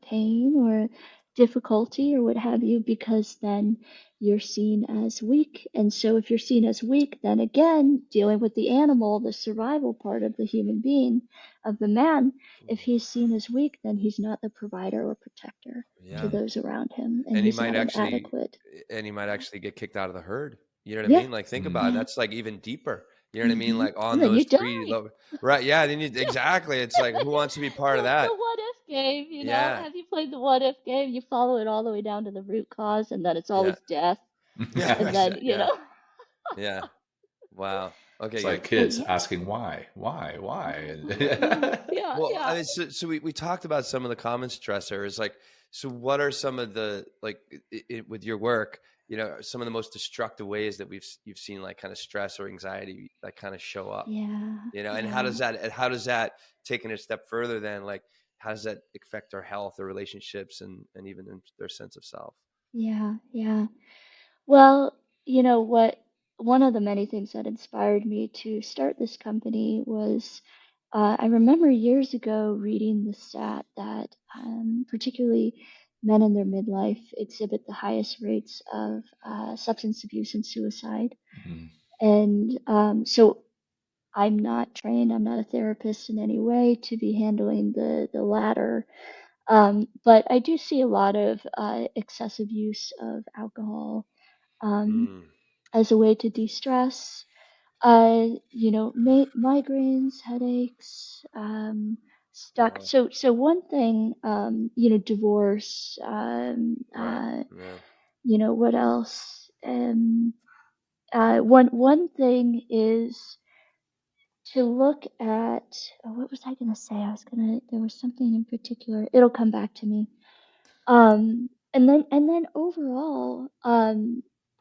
pain or difficulty or what have you, because then you're seen as weak. And so if you're seen as weak, then again, dealing with the animal, the survival part of the human being, of the man, if he's seen as weak, then he's not the provider or protector to Yeah. those around him, and And he he's might not an actually, adequate. get kicked out of the herd. You know what I Yeah, mean? Like, think about it. Mm-hmm. yeah. That's like even deeper. You know what I mean? Hmm. Like on And then those you three die. level, right? Yeah. Then you exactly. It's like, who wants to be part of The that? what if game, Yeah. have you played the what if game? You follow it all the way down to the root cause, and then it's Yeah. always death. Yeah. And then, Yeah. Yeah. Wow. Okay. It's Good. like but kids yeah, asking why. yeah, yeah, Well, yeah, I mean, so we talked about some of the common stressors. Like, so what are some of the, like, with your work, some of the most destructive ways that you've seen, like, kind of stress or anxiety that kind of show up, yeah, and yeah, how does that, taking it a step further, then, like, how does that affect their health, their relationships, and even their sense of self? yeah, yeah. Well, you know what? One of the many things that inspired me to start this company was I remember years ago reading the stat that particularly men in their midlife exhibit the highest rates of substance abuse and suicide. Mm-hmm. And so I'm not trained, I'm not a therapist in any way to be handling the latter. But I do see a lot of excessive use of alcohol um, Mm. as a way to de-stress. Migraines, headaches, stuck. Wow. So one thing, divorce. Right. Yeah. What else? One thing is to look at. Oh, what was I gonna say? There was something in particular. It'll come back to me. And then overall,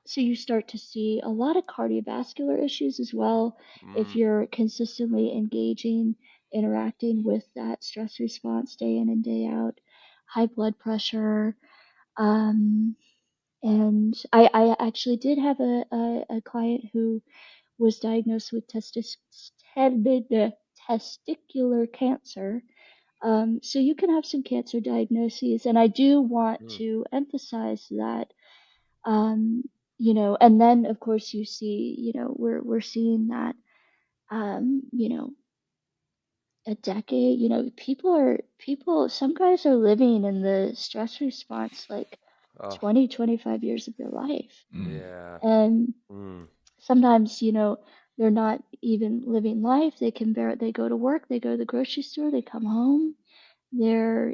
so you start to see a lot of cardiovascular issues as well if Mm. you're consistently engaging, interacting with that stress response day in and day out, high blood pressure. Um, and I actually did have a client who was diagnosed with testicular cancer. So you can have some cancer diagnoses, and I do want Mm. to emphasize that, um, and then of course you see, we're seeing that, you know, a decade, some guys are living in the stress response like Oh. 20, 25 years of their life. Mm. Yeah. And Mm. sometimes, they're not even living life. They go to work, they go to the grocery store, they come home, their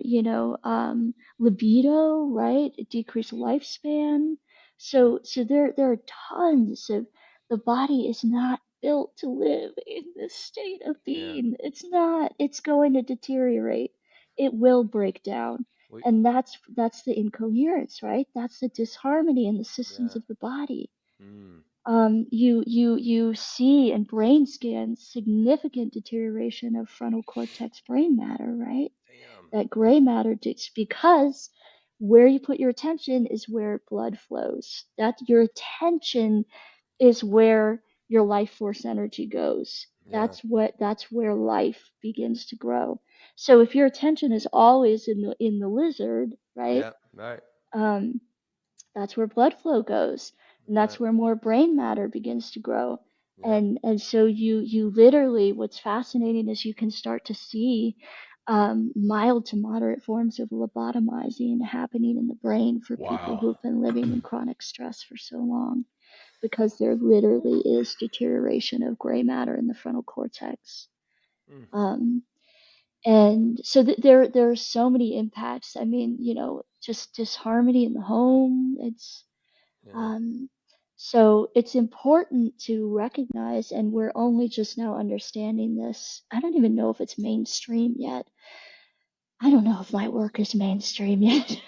libido, right, decreased lifespan. So there are tons of, the body is not built to live in this state of Yeah. being. It's not. It's going to deteriorate. It will break down. We, And that's the incoherence, right? That's the disharmony in the systems yeah. of the body. Mm. You see in brain scans significant deterioration of frontal cortex brain matter, right? Damn. That gray matter, because where you put your attention is where blood flows. That your attention is where your life force energy goes. Yeah. That's where life begins to grow. So if your attention is always in the lizard, right? Yeah. Right. Um, that's where blood flow goes, and Right. that's where more brain matter begins to grow. Yeah. And so you literally, what's fascinating is you can start to see mild to moderate forms of lobotomizing happening in the brain for people Wow. who've been living in chronic stress for so long, because there literally is deterioration of gray matter in the frontal cortex. Mm. Um, and so there are so many impacts. I mean, just disharmony in the home. Yeah. Um, so it's important to recognize, and we're only just now understanding this. I don't even know if it's mainstream yet. I don't know if my work is mainstream yet.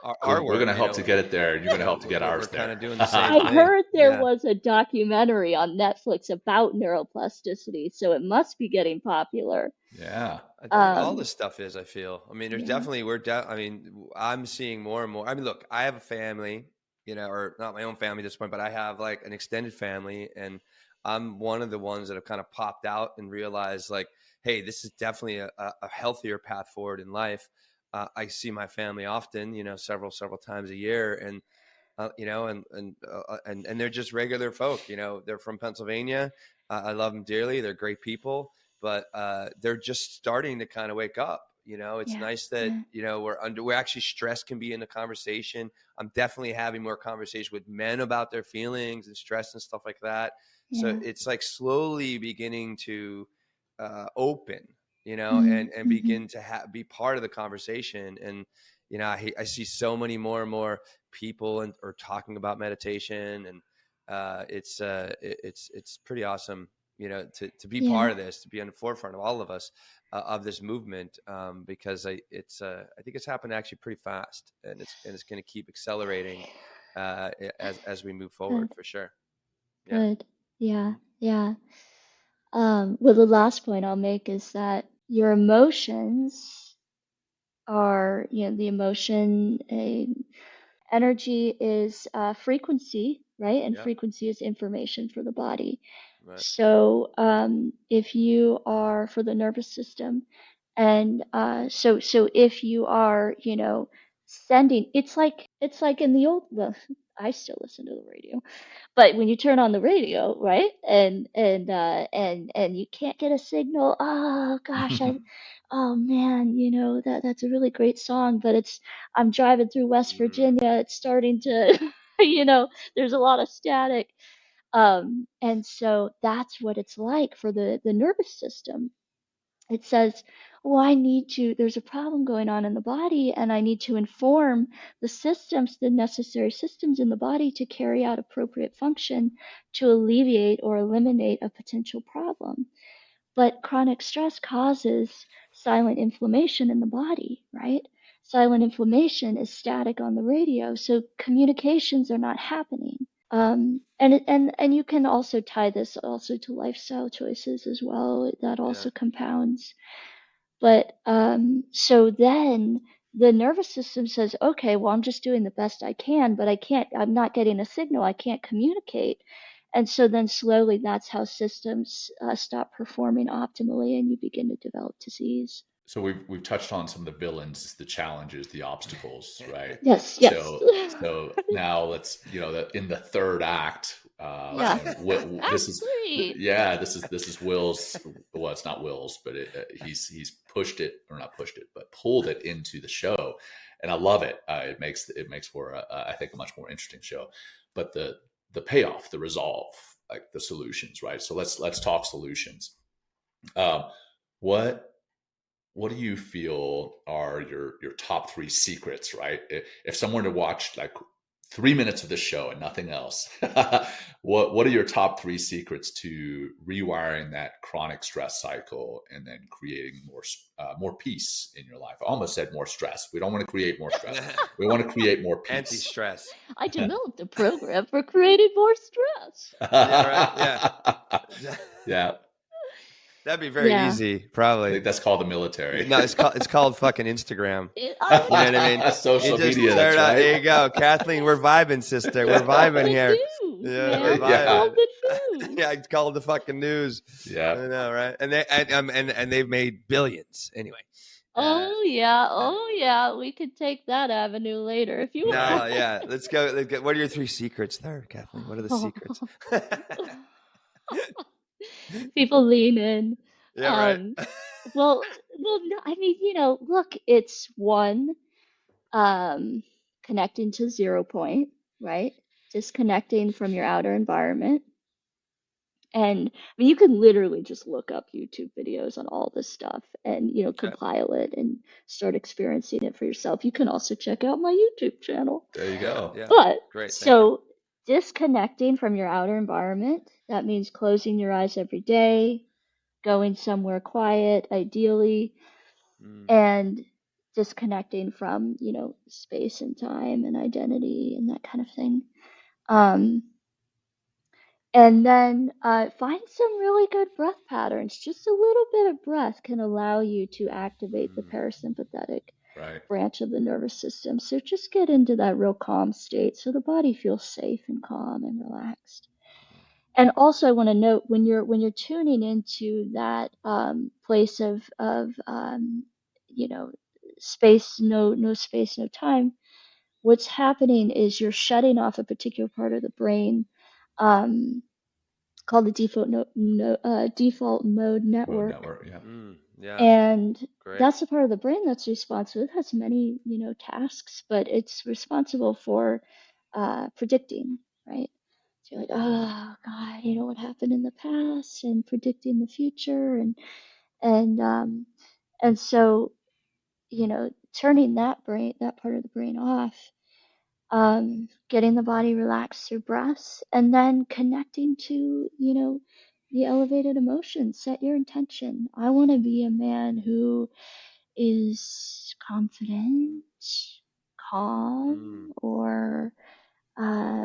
Our We're work, gonna help to get it there. You're gonna help to get we're ours kind of there. doing the same I thing. heard there Yeah. was a documentary on Netflix about neuroplasticity, so it must be getting popular. Yeah. I think all this Um, stuff is, I feel. I mean, there's yeah, definitely, I mean, I'm seeing more and more. I mean, look, I have a family, or not my own family at this point, but I have like an extended family. And I'm one of the ones that have kind of popped out and realized like, hey, this is definitely a healthier path forward in life. I see my family often, several times a year. And and they're just regular folk. They're from Pennsylvania. I love them dearly. They're great people, but they're just starting to kind of wake up. It's yeah, nice that yeah, we're actually stress can be in the conversation. I'm definitely having more conversation with men about their feelings and stress and stuff like that. So yeah. it's like slowly beginning to open, Mm, and hmm. begin to be part of the conversation. And I see so many more and more people are talking about meditation, and it's pretty awesome, to be part Yeah, of this, to be on the forefront of all of us, of this movement, because I think it's happened actually pretty fast, and it's going to keep accelerating as we move forward, good, for sure. Yeah. good. Yeah, Mhm. yeah. Well, the last point I'll make is that your emotions are, the emotion, energy is frequency, right? And Yeah. frequency is information for the body. Right. So if you are for the nervous system, and so if you are, sending, it's like in the old, well, I still listen to the radio, but when you turn on the radio, right, and you can't get a signal, oh gosh, oh man, that's a really great song, but I'm driving through West Mm. Virginia, it's starting to, you know, there's a lot of static, and so that's what it's like for the nervous system. It says, oh, there's a problem going on in the body, and I need to inform the necessary systems in the body to carry out appropriate function to alleviate or eliminate a potential problem. But chronic stress causes silent inflammation in the body, right? Silent inflammation is static on the radio, so communications are not happening. And you can also tie this also to lifestyle choices as well. That Yeah. also compounds. But so then the nervous system says, okay, well, I'm just doing the best I can, but I'm not getting a signal. I can't communicate. And so then slowly that's how systems stop performing optimally and you begin to develop disease. So we've touched on some of the villains, the challenges, the obstacles, right? Yes, yes. So now let's in the third act, Yeah. and Act this is three. yeah, this is Will's. Well, it's not Will's, but he's pushed it, or not pushed it, but pulled it into the show, and I love it. It makes for I think a much more interesting show. But the payoff, the resolve, like the solutions, right? So let's talk solutions. Um, what what do you feel are your top three secrets, right? If someone to watch like 3 minutes of the show and nothing else, what are your top three secrets to rewiring that chronic stress cycle and then creating more peace in your life? I almost said more stress. We don't want to create more stress. We want to create more peace. Anti-stress. I developed a program for creating more stress. Yeah. Right. Yeah. Yeah, That'd be very Yeah. easy, I probably. think that's called the military. No, it's called fucking Instagram. I You know what I mean? You Social just media, start that's out. There right. you go, Kathleen. We're vibing, sister. We're It's vibing golden here. news, Yeah, we're man. It's Yeah, vibing. golden news. Yeah, it's called the fucking news. yeah. I know, right? And they've made billions anyway. Oh yeah. We could take that avenue later if you Yeah. No, yeah. Let's go. What are your three secrets there, Kathleen? What are the secrets? want. People lean in. Yeah, right. Um, well, no, I mean, look, it's one, um, connecting to 0 point, right? Disconnecting from your outer environment. And I mean, you can literally just look up YouTube videos on all this stuff and, Okay. compile it and start experiencing it for yourself. You can also check out my YouTube channel. There you Yeah, go. yeah. But Great, thank you. so disconnecting from your outer environment, that means closing your eyes every day, going somewhere quiet, ideally, Mm, and disconnecting from, space and time and identity and that kind of thing. Um, and then find some really good breath patterns. Just a little bit of breath can allow you to activate the mm, parasympathetic Right. branch of the nervous system. So just get into that real calm state so the body feels safe and calm and relaxed. And also, I want to note when you're tuning into that place of you know space, no space, no time. What's happening is you're shutting off a particular part of the brain, um, called the default mode Mode network, network. Yeah. yeah, and great. that's the part of the brain that's responsible. It has many, tasks, but it's responsible for predicting, right? So you're like, oh God, what happened in the past, and predicting the future, and so turning that part of the brain off, getting the body relaxed through breaths, and then connecting to, the elevated emotions. Set your intention. I want to be a man who is confident, Mm, calm, or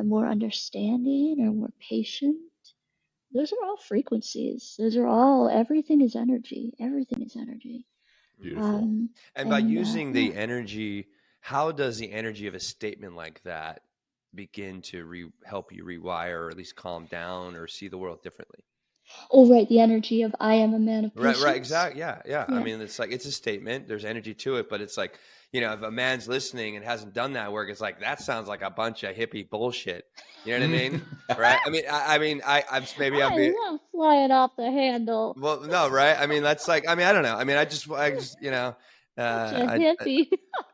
more understanding, or more patient. Those are all frequencies. Everything is energy. Everything is energy. mm. Beautiful. And by And using yeah. the energy, how does the energy of a statement like that begin to help you rewire, or at least calm down, or see the world differently? Oh, right. The energy of I am a man of Right, patience. exactly. Yeah, yeah. I Yeah. mean, it's like it's a statement. There's energy to it, but it's like, if a man's listening and hasn't done that work, it's like that sounds like a bunch of hippie bullshit. You know what I mean? Right? I mean, I'm maybe I'm I being love flying off the handle. well, no, right? I mean, that's like, I mean, I don't know. I mean, Such a I hippie.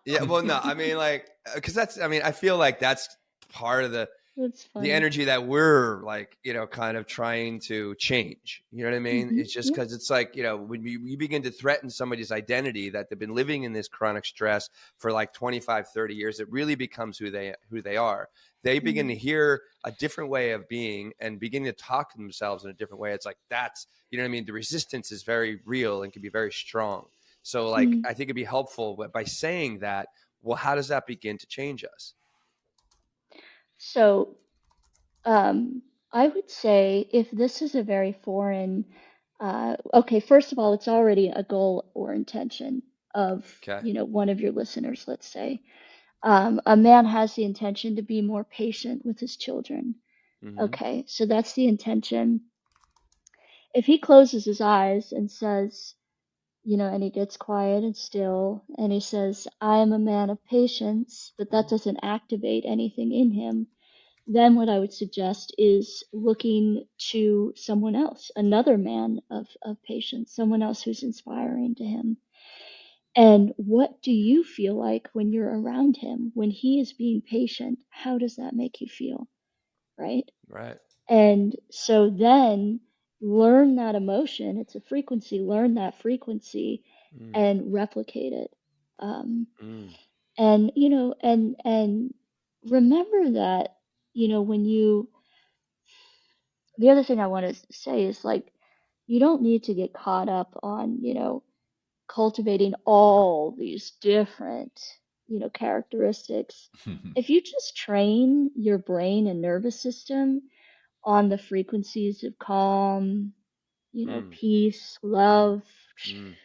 yeah, well, no, I mean, like, because that's, I mean, I feel like that's part of That's the funny. energy that we're like, kind of trying to change. You know what I mean? It's just Yeah. because it's like, when you begin to threaten somebody's identity that they've been living in this chronic stress for like 25, 30 years, it really becomes who they are. They begin to hear a different way of being and begin to talk to themselves in a different way. It's like, that's, you know what I mean? The resistance is very real and can be very strong. So like, Mm. I think it'd be helpful by saying that, well, how does that begin to change us? So, I would say if this is a very foreign, okay, first of all, it's already a goal or intention of, Okay. one of your listeners, let's say. A man has the intention to be more patient with his children. Mm-hmm. Okay, so that's the intention. If he closes his eyes and says, and he gets quiet and still, and he says, I am a man of patience, but that doesn't activate anything in him, then what I would suggest is looking to someone else, another man of patience, someone else who's inspiring to him. And what do you feel like when you're around him? When he is being patient, how does that make you feel? Right? Right. And so then learn that emotion. It's a frequency. Learn that frequency Mm, and replicate it. Um, mm, and and remember that when you. The other thing I want to say is, like, you don't need to get caught up on cultivating all these different characteristics. If you just train your brain and nervous system on the frequencies of calm, mm, peace, mm, love, mm,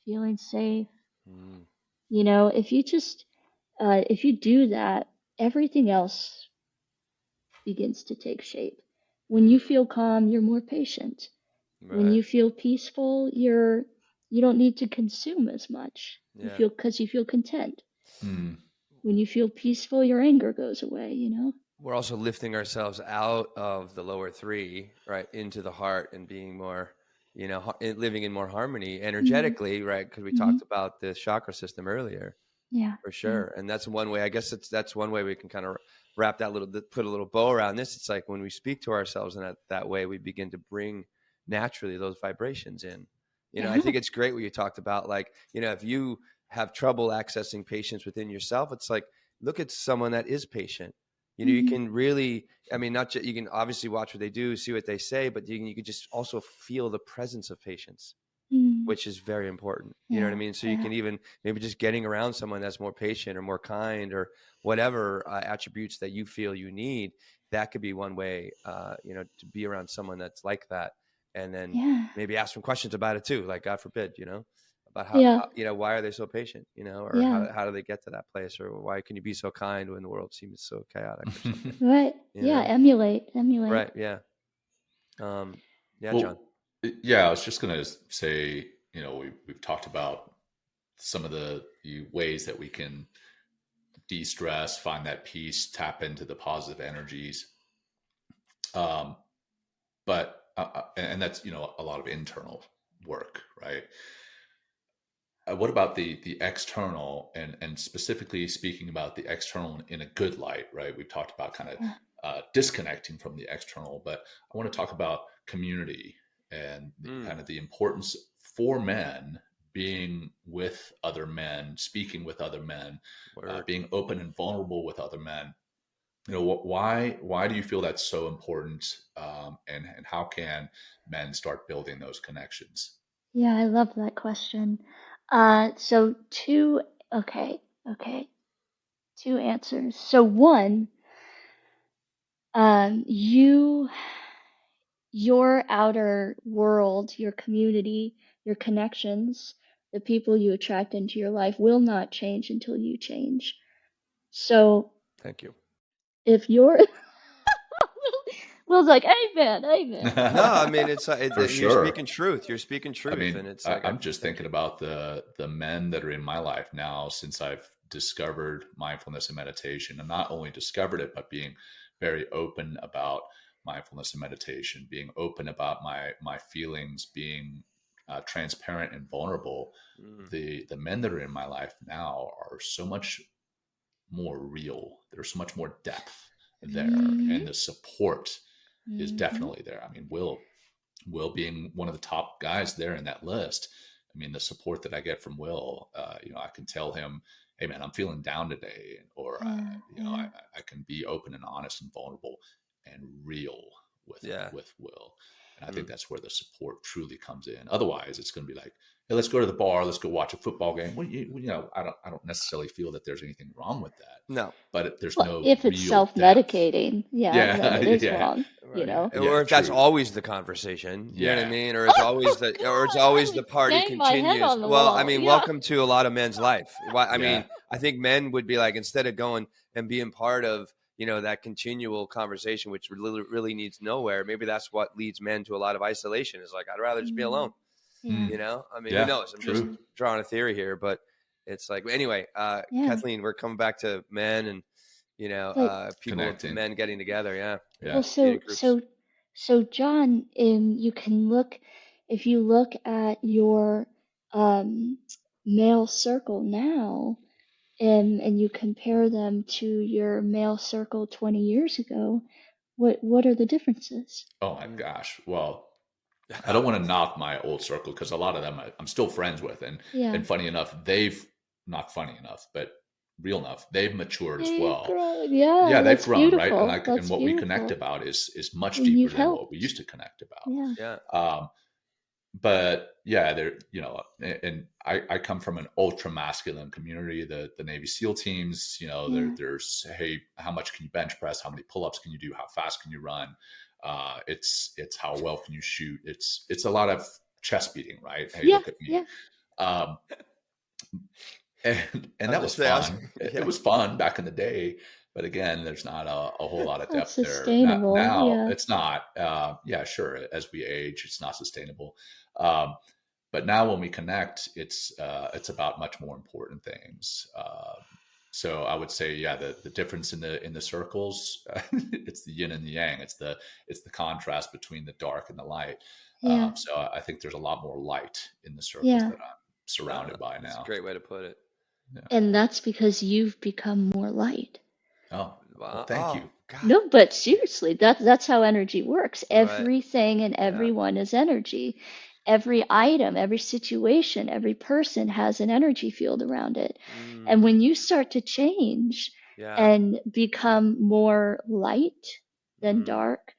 feeling safe. mm. If you just, if you do that, everything else begins to take shape. When you feel calm, you're more patient. When Right. you feel peaceful, you don't need to consume as much. You Yeah. feel because you feel content. Mm. When you feel peaceful, your anger goes away. we're also lifting ourselves out of the lower three, right, into the heart and being more, living in more harmony energetically, right? Because we talked about the chakra system earlier, Yeah. for sure. And that's one way, I guess that's one way we can kind of wrap that put a little bow around this. It's like when we speak to ourselves in that way, we begin to bring naturally those vibrations in. I think it's great what you talked about. Like, if you have trouble accessing patience within yourself, it's like, look at someone that is patient. You can really, not just, you can obviously watch what they do, see what they say, but you can just also feel the presence of patience, which is very important. You know what I mean? So you can even maybe just getting around someone that's more patient or more kind or whatever attributes that you feel you need, that could be one way, to be around someone that's like that. And then maybe ask some questions about it too. Like, God forbid, about how why are they so patient, or how do they get to that place, or why can you be so kind when the world seems so chaotic or something? Right. Yeah. Emulate. Right. Yeah. Yeah, Well, John. yeah, I was just going to say, we've talked about some of the ways that we can de-stress, find that peace, tap into the positive energies. But and that's a lot of internal work, right? What about the external, and specifically speaking about the external in a good light, right? We've talked about kind of disconnecting from the external, but I want to talk about community and kind of the importance for men being with other men, speaking with other men, being open and vulnerable with other men. Why do you feel that's so important, and how can men start building those connections? Yeah, I love that question. So two answers. So one, your outer world, your community, your connections, the people you attract into your life will not change until you change. So Thank you. if you're Will's like, amen. No, it's For you're sure. speaking truth. You're speaking truth, and it's like I'm just thinking about the men that are in my life now since I've discovered mindfulness and meditation, and not only discovered it, but being very open about mindfulness and meditation, being open about my feelings, being transparent and vulnerable. The men that are in my life now are so much more real. There's so much more depth there, and the support is definitely there. Will being one of the top guys there in that list. The support that I get from Will, I can tell him, hey man, I'm feeling down today, or I can be open and honest and vulnerable and real with Will. And I think that's where the support truly comes in. Otherwise, it's going to be like, hey, let's go to the bar, let's go watch a football game. Well, I don't necessarily feel that there's anything wrong with that. No, but there's Well, no if it's real self-medicating, depth. then it is wrong. Right. You know, Or if that's always the conversation, you know what I mean? Or it's always the party bang my head continues. on the Well, wall. Yeah. welcome to a lot of men's life. I Yeah. mean, I think men would be like, instead of going and being part of, that continual conversation, which really needs nowhere. Maybe that's what leads men to a lot of isolation. Is like, I'd rather just be alone. Yeah. Who knows? I'm just drawing a theory here, but it's like, anyway, Kathleen, we're coming back to men and, people, men getting together. Yeah. Well, so John, you can look, if you look at your male circle now, and you compare them to your male circle 20 years ago, what are the differences? Oh my gosh. Well, I don't want to knock my old circle, because a lot of them I'm still friends with, and funny enough, not funny enough, but real enough, they've matured as well. Grown. They've grown, right? And and what we connect about is much deeper than what we used to connect about. But there, and I come from an ultra masculine community, the Navy SEAL teams, there's, hey, how much can you bench press? How many pull-ups can you do? How fast can you run? It's how well can you shoot? It's a lot of chest beating, right? Hey, look at me. And that was fun. It was fun back in the day, but again, there's not a whole lot of depth there. Sustainable. Now it's not. Sure. As we age, it's not sustainable. But now when we connect, it's about much more important things. So I would say, yeah, the difference in the circles, it's the yin and the yang. It's the contrast between the dark and the light. Yeah. So I think there's a lot more light in the circles Yeah. that I'm surrounded by That's a now. great way to put it. Yeah. And that's because you've become more light. Oh, well, Wow. thank Oh, you. God. No, but seriously, that's how energy works. Right. Everything and Yeah. everyone is energy. Every item, every situation, every person has an energy field around it. And when you start to change Yeah. and become more light than Mm. dark,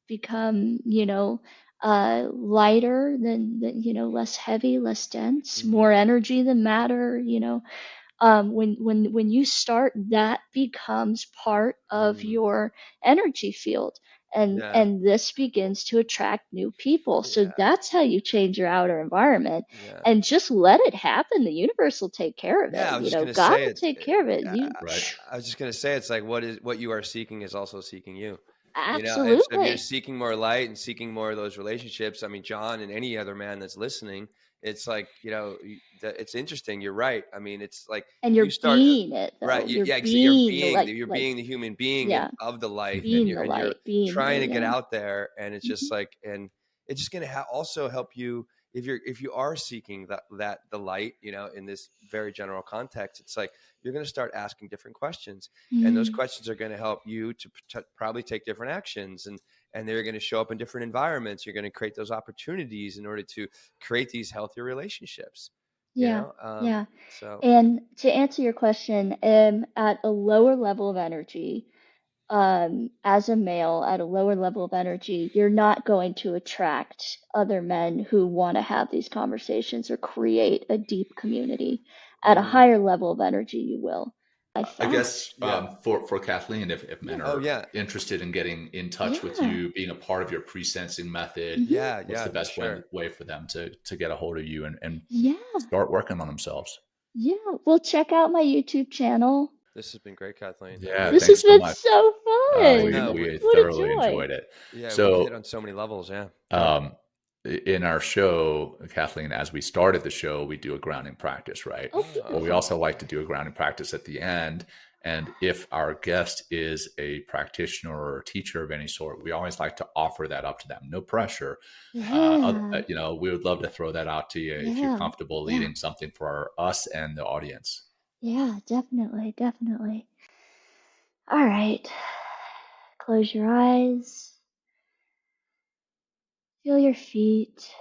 become, lighter than, less heavy, less dense, more energy than matter, when you start, that becomes part of your energy field, and Yeah. and this begins to attract new people. So Yeah. that's how you change your outer environment, Yeah. and just let it happen. The universe will take care of Yeah, I it. was just gonna God say will take care of it. You Right. I was just gonna say it's like what you are seeking is also seeking you. If you're absolutely. seeking more light and seeking more of those relationships, I mean, John and any other man that's listening, it's like it's interesting. You're right. I mean, it's like And you you're start being it, though. right. You're You're being the light, you're like, being the human being and yeah, of the light, and being the you're light, being trying to get yeah. out there, and it's just Mhm. like, and it's just gonna also help you if you are seeking that the light, in this very general context. It's like you're going to start asking different questions, and those Mm. questions are going to help you to probably take different actions, and they're going to show up in different environments. You're going to create those opportunities in order to create these healthier relationships. Yeah, yeah. So And to answer your question, at a lower level of energy, as a male at a lower level of energy, you're not going to attract other men who want to have these conversations or create a deep community. At a higher level of energy, you will. I I found. guess yeah. for Kathleen, if men Yeah. Oh are yeah. interested in getting in touch with Yeah. you, being a part of your pre-sensing method, Hmm. Yeah. what's the Yeah. For best sure. way for them to get a hold of you and Yeah. start working on themselves? Yeah. Well, check out my YouTube channel. This has been great, Kathleen. I Yeah, really This has thanks so been much. so I fun. know. We What a thoroughly joy. enjoyed it. Yeah, we've hit So on so many levels. Yeah. um, in our show, Kathleen, as we started the show, we do a grounding practice, right? Oh, But we beautiful. also like to do a grounding practice at the end. And if our guest is a practitioner or a teacher of any sort, we always like to offer that up to them. No pressure. Yeah. We would love to throw that out to you if you're Yeah. comfortable Yeah. leading something for us and the audience. Yeah, definitely. Definitely. All right. Close your eyes. Feel your feet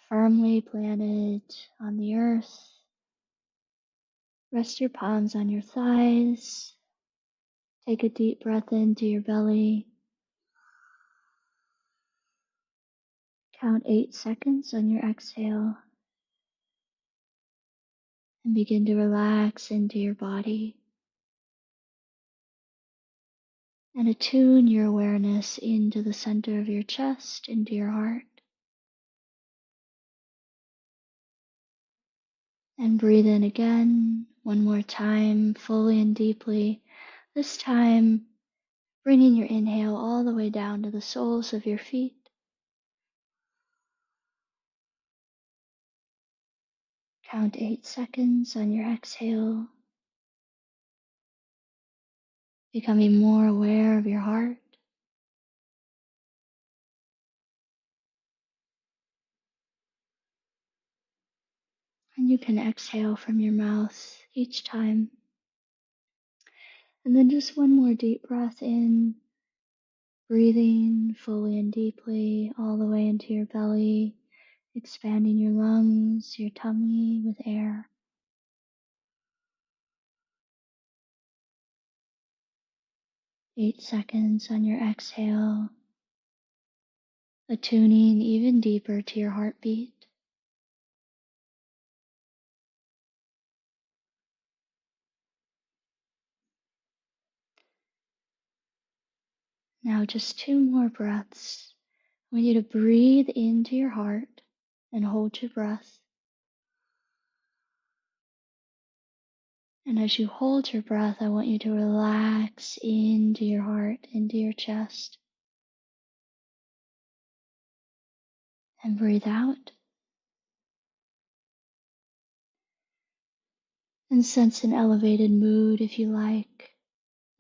firmly planted on the earth. Rest your palms on your thighs. Take a deep breath into your belly. Count 8 seconds on your exhale. And begin to relax into your body. And attune your awareness into the center of your chest, into your heart. And breathe in again, one more time, fully and deeply. This time, bringing your inhale all the way down to the soles of your feet. Count 8 seconds on your exhale, becoming more aware of your heart. And you can exhale from your mouth each time. And then just one more deep breath in, breathing fully and deeply all the way into your belly, expanding your lungs, your tummy with air. 8 seconds on your exhale, attuning even deeper to your heartbeat. Now just 2 more breaths. I want you to breathe into your heart and hold your breath. And as you hold your breath, I want you to relax into your heart, into your chest. And breathe out. and sense an elevated mood if you like.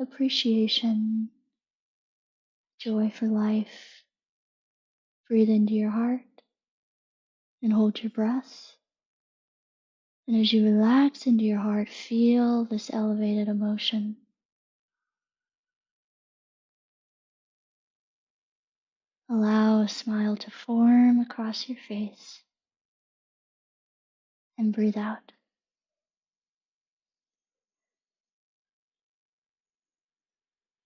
Appreciation, joy for life. Breathe into your heart and hold your breath. And as you relax into your heart, feel this elevated emotion. Allow a smile to form across your face and breathe out.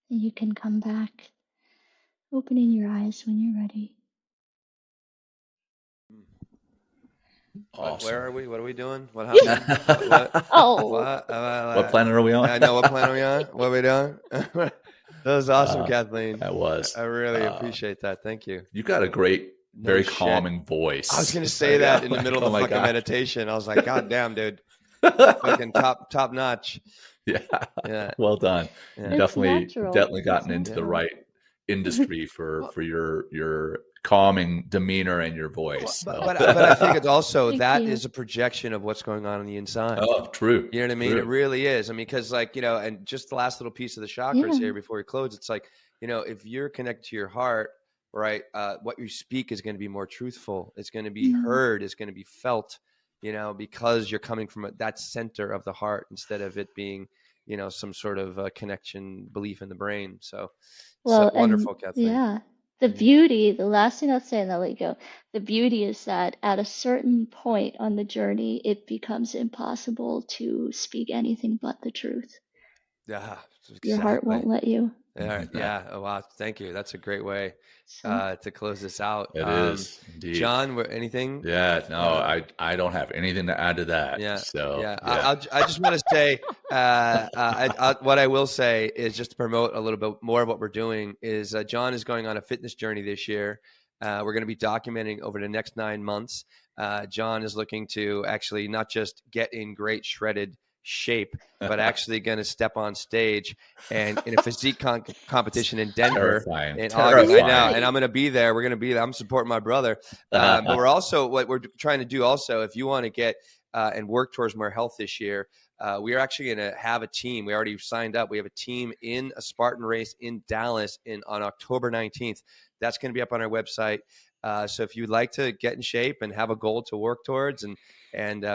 And you can come back, opening your eyes when you're ready. Awesome. Where are we? What are we doing? What happened? what? Oh, What planet are we on? I know what planet are we on? What are we doing? That was awesome, Kathleen. That was. I really appreciate that. Thank you. You got a great, very shit. calming voice. I was going to say that in the middle of the fucking meditation. I was like, God damn, dude. Fucking top notch. Yeah. Well done. Yeah. You definitely gotten It's into the natural. right industry for your calming demeanor and your voice. But I think it's also Thank that you. is a projection of what's going on the inside. Oh, true. You know what I mean? True. It really is. I mean, because like, you know, and just the last little piece of the chakras Yeah. here before we close, it's like, you know, if you're connected to your heart, right, what you speak is going to be more truthful. It's going to be heard. It's going to be felt, you know, because you're coming from that center of the heart instead of it being, you know, some sort of connection belief in the brain. So, wonderful, Kathleen. Yeah. The beauty, the last thing I'll say, and I'll let you go. The beauty is that at a certain point on the journey, it becomes impossible to speak anything but the truth. Yeah, Your heart won't let you. Yeah. Oh, wow. Thank you. That's a great way So, to close this out. It is indeed. John, anything? Yeah, no, I don't have anything to add to that. Yeah. So yeah. I just want to say, what I will say is just to promote a little bit more of what we're doing is John is going on a fitness journey this year. We're going to be documenting over the next 9 months. John is looking to actually not just get in great shredded shape, but actually going to step on stage and in a physique competition in Denver in August. I know, and I'm going to be there. We're going to be there. I'm supporting my brother. But we're also, what we're trying to do also, if you want to get and work towards more health this year, we are actually going to have a team. We already signed up. We have a team in a Spartan race in Dallas on October 19th. That's going to be up on our website. So if you'd like to get in shape and have a goal to work towards and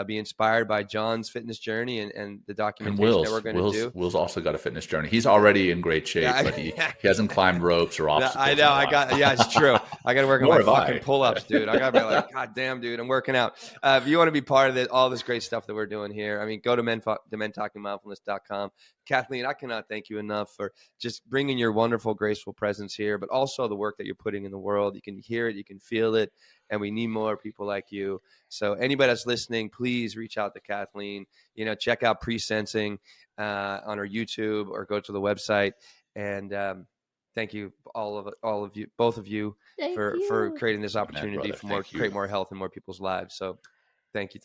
be inspired by John's fitness journey and the documentation that we're going to do. Will's also got a fitness journey. He's already in great shape, but he hasn't climbed ropes or obstacles. I know. It's true. I got to work on my fucking pull-ups, dude. I got to be like, God damn, dude, I'm working out. If you want to be part of all this great stuff that we're doing here, I mean, go to mentalkingmindfulness.com. Kathleen, I cannot thank you enough for just bringing your wonderful, graceful presence here, but also the work that you're putting in the world. You can hear it, you can feel it, and we need more people like you. So anybody that's listening, please reach out to Kathleen. You know, check out Pre-Sensing on her YouTube or go to the website. And thank you, all of you, both of you, for creating this opportunity for create more health in more people's lives. So thank you.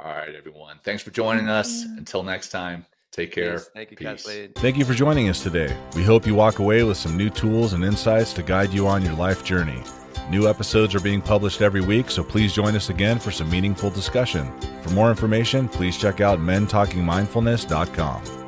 All right, everyone. Thanks for joining us. Until next time. Take care. Peace. Thank you, Kathleen. Thank you for joining us today. We hope you walk away with some new tools and insights to guide you on your life journey. New episodes are being published every week, so please join us again for some meaningful discussion. For more information, please check out mentalkingmindfulness.com.